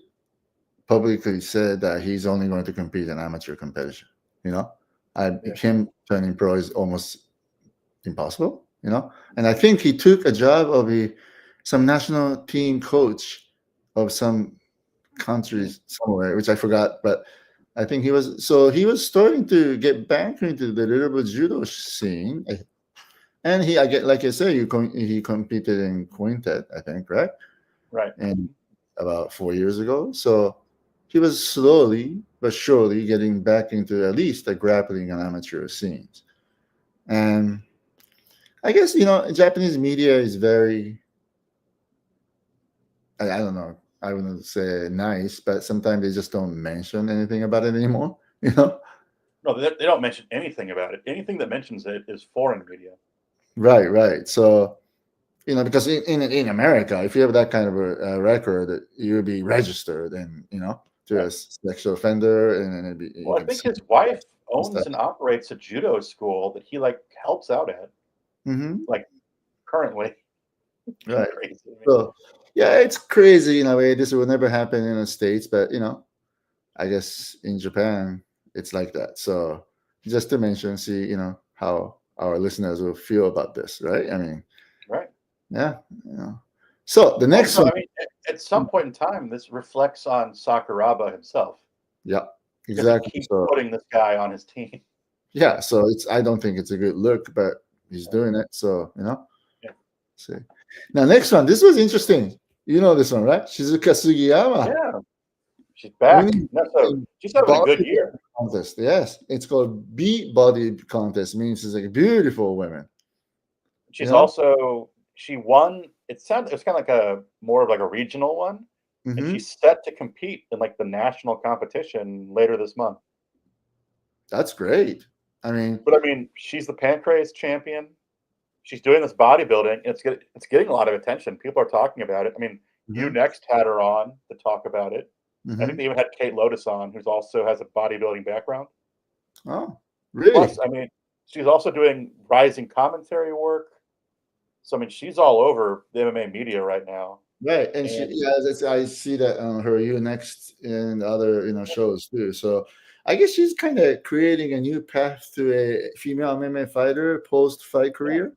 publicly said that he's only going to compete in amateur competition. Him turning pro is almost impossible. And I think he took a job of some national team coach of some countries somewhere, which I forgot, but I think he was starting to get back into the little judo scene, and I get like I say, he competed in quintet, I think, right? Right. And about 4 years ago, so he was slowly but surely getting back into at least the grappling and amateur scenes. And I guess Japanese media is very, I don't know, I wouldn't say nice, but sometimes they just don't mention anything about it anymore. No, they don't mention anything about it. Anything that mentions it is foreign media. Right. So because in America, if you have that kind of a record, you'll be registered and to a sexual offender, and it'd be. Well, I think his wife owns and operates a judo school that he like helps out at. Mm-hmm. Like currently. Right. So yeah, it's crazy in a way. This will never happen in the States, but I guess in Japan it's like that. So just to mention, see how our listeners will feel about this, right? I mean, right. Yeah. So the next one. I mean, at some point in time, this reflects on Sakuraba himself. Yeah, exactly. He keeps putting this guy on his team. Yeah, so I don't think it's a good look, but he's doing it. So Yeah. See. Now next one. This was interesting. You know this one, right? Shizuka Sugiyama. Yeah. She's back. She's having a good year. Contest. Yes, it's called Bee Body Contest. Means it's like beautiful women. She's also she won. It was kind of like a more of like a regional one, and she's set to compete in like the national competition later this month. That's great. I mean, she's the pancreas champion. She's doing this bodybuilding, and it's getting a lot of attention. People are talking about it. I mean, You Next had her on to talk about it. I think they even had Kate Lotus on, who's also has a bodybuilding background. Oh, really? Plus, she's also doing rising commentary work. So she's all over the MMA media right now. Right, and I see that on her You Next and other shows too. So I guess she's kind of creating a new path to a female MMA fighter post-fight career.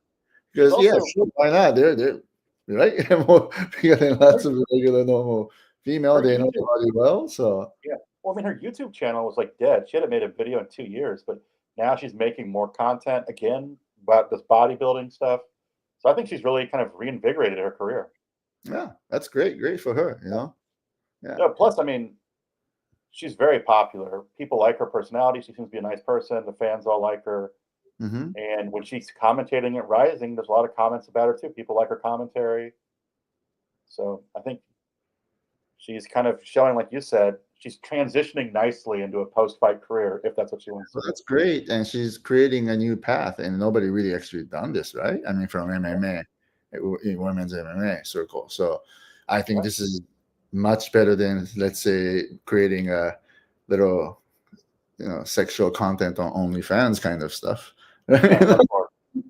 Because yeah, also sure, why not? They're right. More bigger than lots of regular normal female. her They know the YouTube. body well, so Yeah. Well, I mean, her YouTube channel was like dead. She hadn't made a video in 2 years, but now she's making more content again about this bodybuilding stuff. So I think she's really kind of reinvigorated her career. yeah, that's great. Great for her. You know. Yeah. Yeah. Plus, I mean, she's very popular. People like her personality. She seems to be a nice person. The fans all like her. Mm-hmm. And when she's commentating at Rising, there's a lot of comments about her too. People like her commentary. So I think she's kind of showing, like you said, she's transitioning nicely into a post-fight career if that's what she wants to Well, do. that's great, and she's creating a new path, and nobody really actually done this, right? I mean, from MMA, in women's MMA circle. So, I think Right. this is much better than, let's say, creating a little, sexual content on OnlyFans kind of stuff. Yeah, much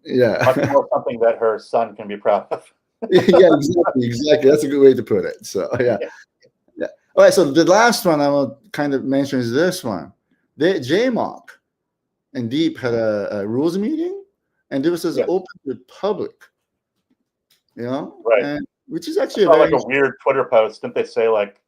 Yeah, more something that her son can be proud of. yeah, exactly. That's a good way to put it. So, yeah, Yeah. yeah. All right. So the last one I will kind of mention is this one. The JMOC and Deep had a rules meeting, and this was Yes. open to the public, Right. and which is I actually a saw like very a weird Twitter post. Didn't they say like,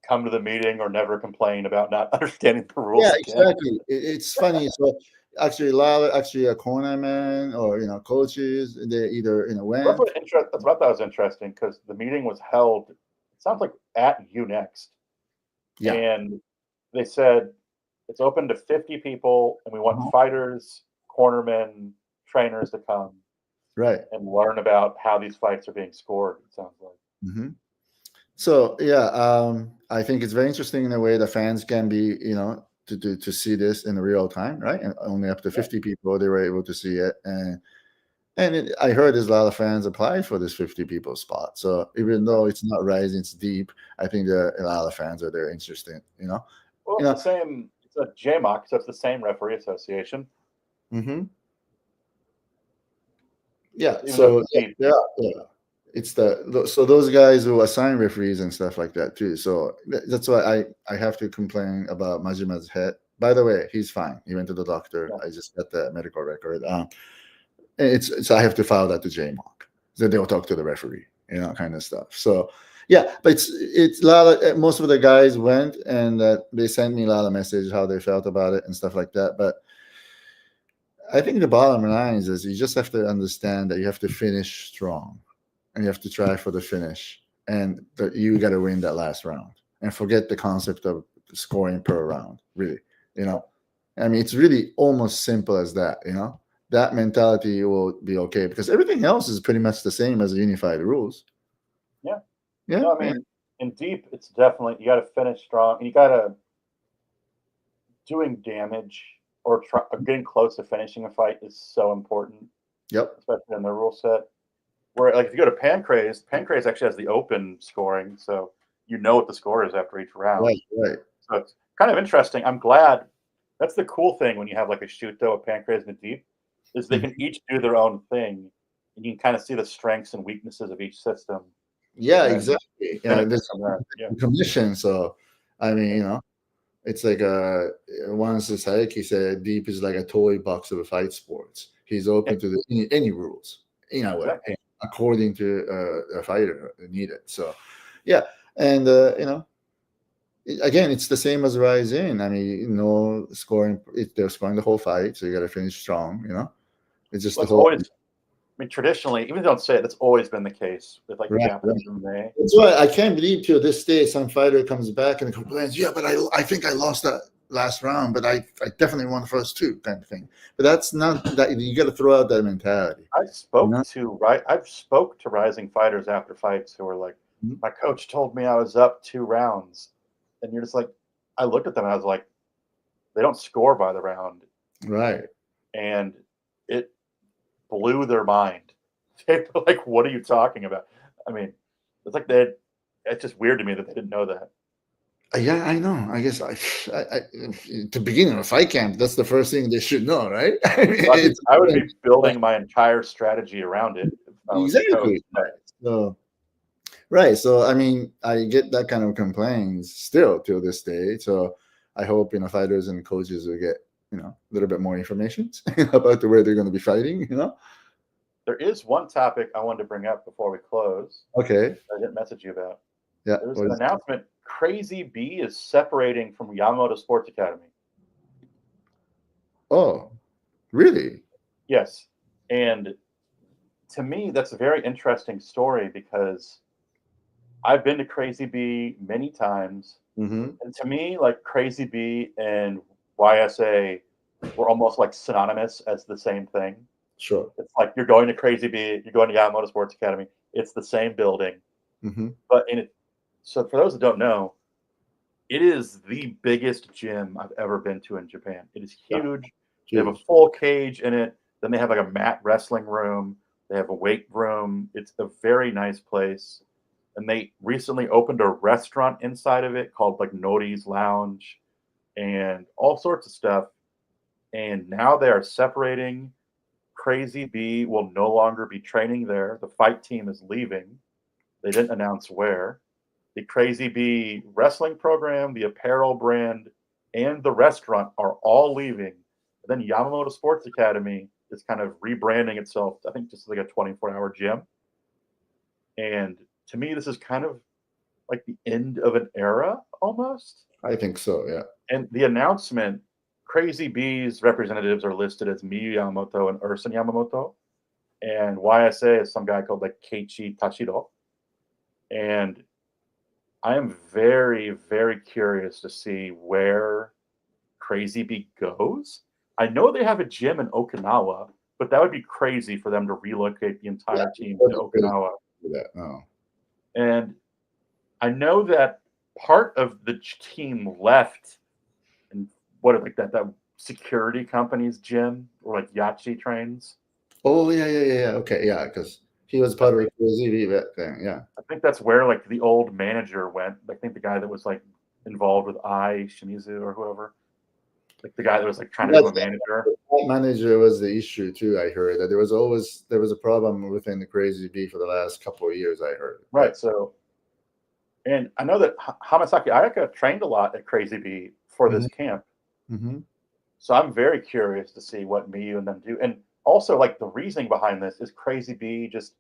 come to the meeting or never complain about not understanding the yeah, rules again? exactly. It's funny. So actually, a lot of actually a cornerman or coaches, they either That's went. what that's what I thought was interesting because the meeting was held. It sounds like at UNext, Yeah. and they said it's open to 50 people, and we want Uh-huh. fighters, cornermen, trainers to come Right. and learn about how these fights are being scored. It sounds like. Hmm. So yeah, I think it's very interesting in a way the fans can be, to see this in real time, right? And only up to Yeah. 50 people they were able to see it, and I heard there's a lot of fans applied for this 50 people spot. So even though it's not rising, it's deep. I think there are a lot of fans are there interested. Well, You it's know. the same. It's a JMOC, so it's the same referee association. Hmm. Yeah. Even though So it's deep. yeah. It's so those guys who assign referees and stuff like that too. So that's why I have to complain about Majima's head. By the way, he's fine. He went to the doctor. Yeah. I just got the medical record. It's I have to file that to JMOC. So they'll talk to the referee, kind of stuff. So yeah, but it's a lot of most of the guys went and they sent me a lot of messages how they felt about it and stuff like that. But I think the bottom line is you just have to understand that you have to finish strong and you have to try for the finish, and that you got to win that last round and forget the concept of scoring per round. Really, I mean, it's really almost simple as that. That mentality will be okay because everything else is pretty much the same as the unified rules. Yeah. Yeah, No, I yeah, mean, in deep, it's definitely you got to finish strong, and you got to doing damage or getting close to finishing a fight is so important, yep, especially in the rule set. Where like if you go to Pancrase, Pancrase actually has the open scoring, so you know what the score is after each round. right, right. So it's kind of interesting. I'm glad. That's the cool thing when you have like a Shuto, a Pancrase, and a Deep, is they Mhm. can each do their own thing, and you can kind of see the strengths and weaknesses of each system, Yeah, and then exactly. benefit This from that. Yeah, commission. So, I mean, it's like once Saeki said, Deep is like a toy box of fight sports. He's yeah, open to any rules in a way, exactly. according to a fighter needed. So, yeah, and again, it's the same as Rise In. I mean, no scoring. They're scoring the whole fight, so you got to finish strong. It's just Well, the it's whole always. I mean, traditionally, even if you don't say it, that's always been the case with like right. Right. Japanese MMA. That's why I can't believe to this day some fighter comes back and complains, yeah, but I think I lost that last round, but I definitely won the first two kind of thing. But that's not that you got to throw out that mentality. I've spoke to rising fighters after fights who were like, Mhm. my coach told me I was up 2 rounds, and you're just like, I looked at them and I was like, they don't score by the round, Right. and it blew their mind. They were like, what are you talking about? I mean, it's like they. It's just weird to me that they didn't know that. Yeah, I know. I guess to begin in a fight camp, that's the first thing they should know, right? I mean, I would be building my entire strategy around it if I was a coach. exactly right. So right. So I mean, I get that kind of complaints still till this day. So I hope fighters and coaches will get a little bit more information about where they're going to be fighting. There is one topic I wanted to bring up before we close. Okay. I didn't message you about. Yeah. There's an announcement. Krazy Bee is separating from Yamamoto Sports Academy. Oh, really? Yes. And to me, that's a very interesting story because I've been to Krazy Bee many times. Mm-hmm. And to me, like Krazy Bee and YSA were almost like synonymous as the same thing. Sure. It's like you're going to Krazy Bee, you're going to Yamamoto Sports Academy. It's the same building. Mm-hmm. But in it, so for those that don't know, it is the biggest gym I've ever been to in Japan. It is huge. They have a Huge. full cage in it. Then they have like a mat wrestling room. They have a weight room. It's a very nice place. And they recently opened a restaurant inside of it called like Nori's Lounge and all sorts of stuff. And now they are separating. Krazy Bee will no longer be training there. The fight team is leaving. They didn't announce where. The Krazy Bee wrestling program, the apparel brand, and the restaurant are all leaving. And then Yamamoto Sports Academy is kind of rebranding itself, I think, just like a 24-hour gym. And to me, this is kind of like the end of an era almost. I think so, yeah. And the announcement, Krazy Bee's representatives are listed as Miyu Yamamoto and Urson Yamamoto. And YSA is some guy called like Keiichi Tashiro. And I am very, very curious to see where Krazy Bee goes. I know they have a gym in Okinawa, but that would be crazy for them to relocate the entire team to Okinawa. No. And I know that part of the team left and what like that security company's gym or like Yachi trains. Oh, yeah. Okay, yeah, because he was part of the Krazy Bee thing, yeah. I think that's where like the old manager went. I think the guy that was like involved with Shimizu or whoever. Like the guy that was like trying to become a manager. That manager was the issue too. I heard that there was a problem within the Krazy Bee for the last couple of years. I heard. Right. So, and I know that Hamasaki Ayaka trained a lot at Krazy Bee for this camp. Mm-hmm. So I'm very curious to see what Miyu and them do. And also, like the reasoning behind this is Krazy Bee just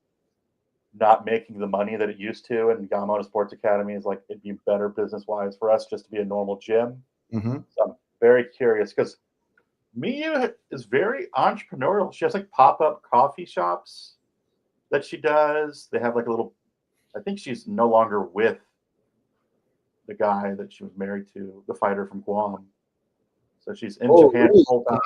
not making the money that it used to, and Yamamoto Sports Academy is like it'd be better business wise for us just to be a normal gym. Mm-hmm. So I'm very curious because Miyu is very entrepreneurial. She has like pop-up coffee shops that she does. They have like a little, I think she's no longer with the guy that she was married to, the fighter from Guam. So she's in Japan really? full time.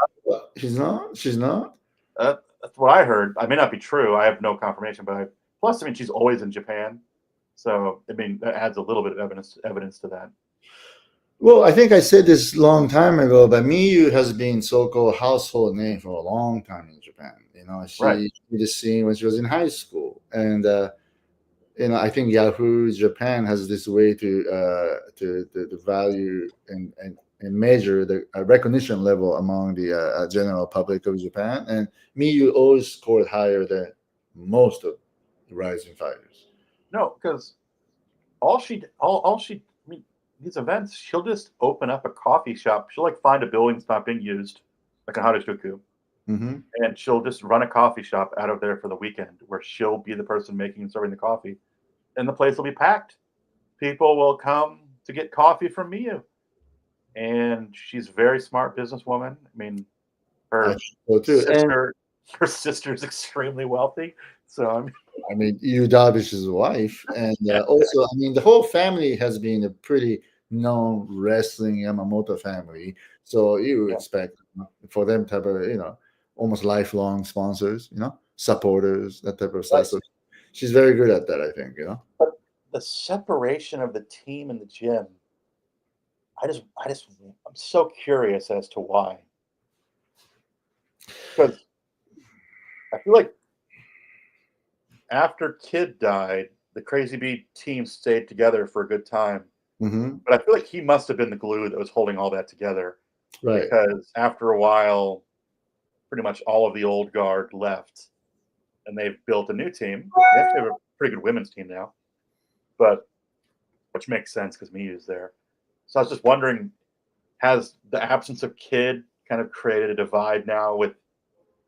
She's not? She's not? That's what I heard. I may not be true. I have no confirmation, but plus, I mean, she's always in Japan. So, I mean, that adds a little bit of evidence to that. Well, I think I said this long time ago, but Miyu has been so-called household name for a long time in Japan. You know, she did the scene when she was in high school, and I think Yahoo Japan has this way to value and measure the recognition level among the general public of Japan, and Miyu always scored higher than most of the rising fighters. No, because I mean, these events, she'll just open up a coffee shop. She'll like find a building that's not being used, like a Harajuku, Mm-hmm. and she'll just run a coffee shop out of there for the weekend where she'll be the person making and serving the coffee. And the place will be packed. People will come to get coffee from Miyu. And she's a very smart businesswoman. I mean, her So too. her sister's extremely wealthy. So I mean, Yu Darvish's wife, and also, I mean, the whole family has been a pretty known wrestling Yamamoto family. So you expect for them to have almost lifelong sponsors, supporters, that type of stuff. So she's very good at that, I think. But the separation of the team and the gym, I'm so curious as to why. Because I feel like after Kid died, the Krazy Bee team stayed together for a good time. Mm-hmm. But I feel like he must have been the glue that was holding all that together. Right. Because after a while, pretty much all of the old guard left, and they've built a new team. They actually have a pretty good women's team now, but which makes sense because Miyu's there. So I was just wondering, has the absence of Kid kind of created a divide now with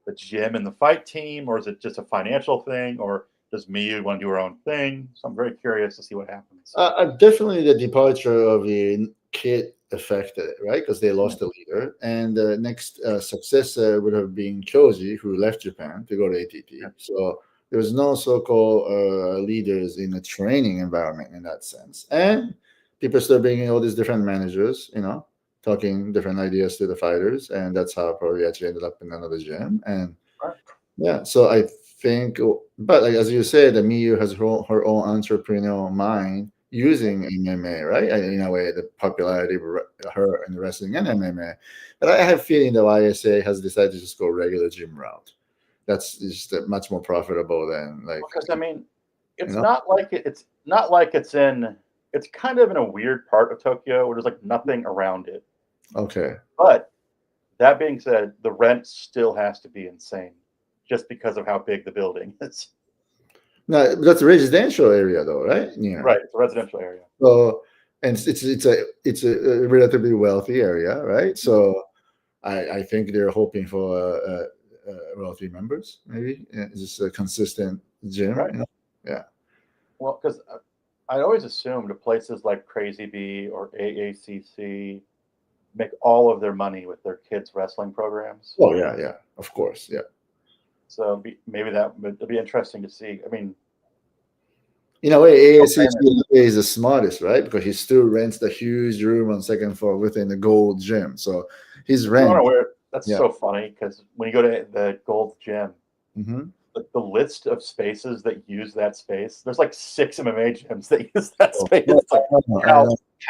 the gym and the fight team, or is it just a financial thing, or does Miyu want to do her own thing? So I'm very curious to see what happens. Definitely the departure of the kid affected it, right? Because they lost the leader. And the next successor would have been Koji, who left Japan to go to ATT. Yeah. So there was no so-called leaders in the training environment in that sense. And people started bringing all these different managers, talking different ideas to the fighters. And that's how probably actually ended up in another gym. And Right. yeah, so I think, but like as you said, the Miyu has her own entrepreneurial mind using MMA, right? In a way, the popularity of her in wrestling and MMA. But I have a feeling the YSA has decided to just go regular gym route. That's just much more profitable than like. Because I mean, it's not like it's not like it's in. It's kind of in a weird part of Tokyo where there's like nothing around it. Okay. But that being said, the rent still has to be insane, just because of how big the building is. No, that's a residential area, though, right? Yeah. Right, it's a residential area. So, and it's a relatively wealthy area, right? So, I think they're hoping for wealthy members, maybe. It's just a consistent gym, right? Yeah. Well, because I always assumed places like Krazy Bee or AACC make all of their money with their kids' wrestling programs. Oh yeah, of course, yeah. So maybe that would be interesting to see. I mean, in a way, AACC is the smartest, right? Because he still rents the huge room on second floor within the gold gym. So his rent. That's so funny because when you go to the gold gym, the list of spaces that use that space, there's like 6 MMA gyms that use that space. It's like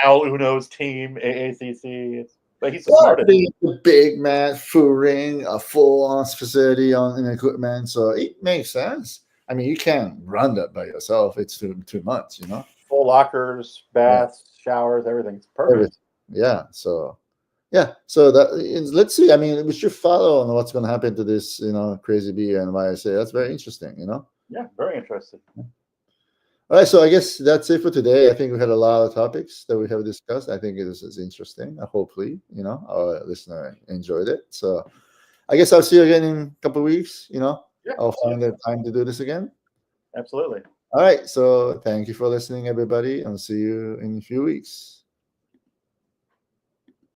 Cal Uno's team, AACC. But he's the smartest. The big mat, full ring, a full-on facility on equipment. So it makes sense. I mean, you can't run that by yourself. It's too much, Full lockers, baths, showers, everything. It's perfect. Yeah. So, yeah. So let's see. I mean, we should follow on what's going to happen to this, Krazy Bee and YSA. That's very interesting, Yeah, very interesting. All right. So I guess that's it for today. I think we had a lot of topics that we have discussed. I think it is interesting. Hopefully, our listener enjoyed it. So I guess I'll see you again in a couple of weeks. Yeah, I'll find the time to do this again. Absolutely. All right. So thank you for listening, everybody, and see you in a few weeks.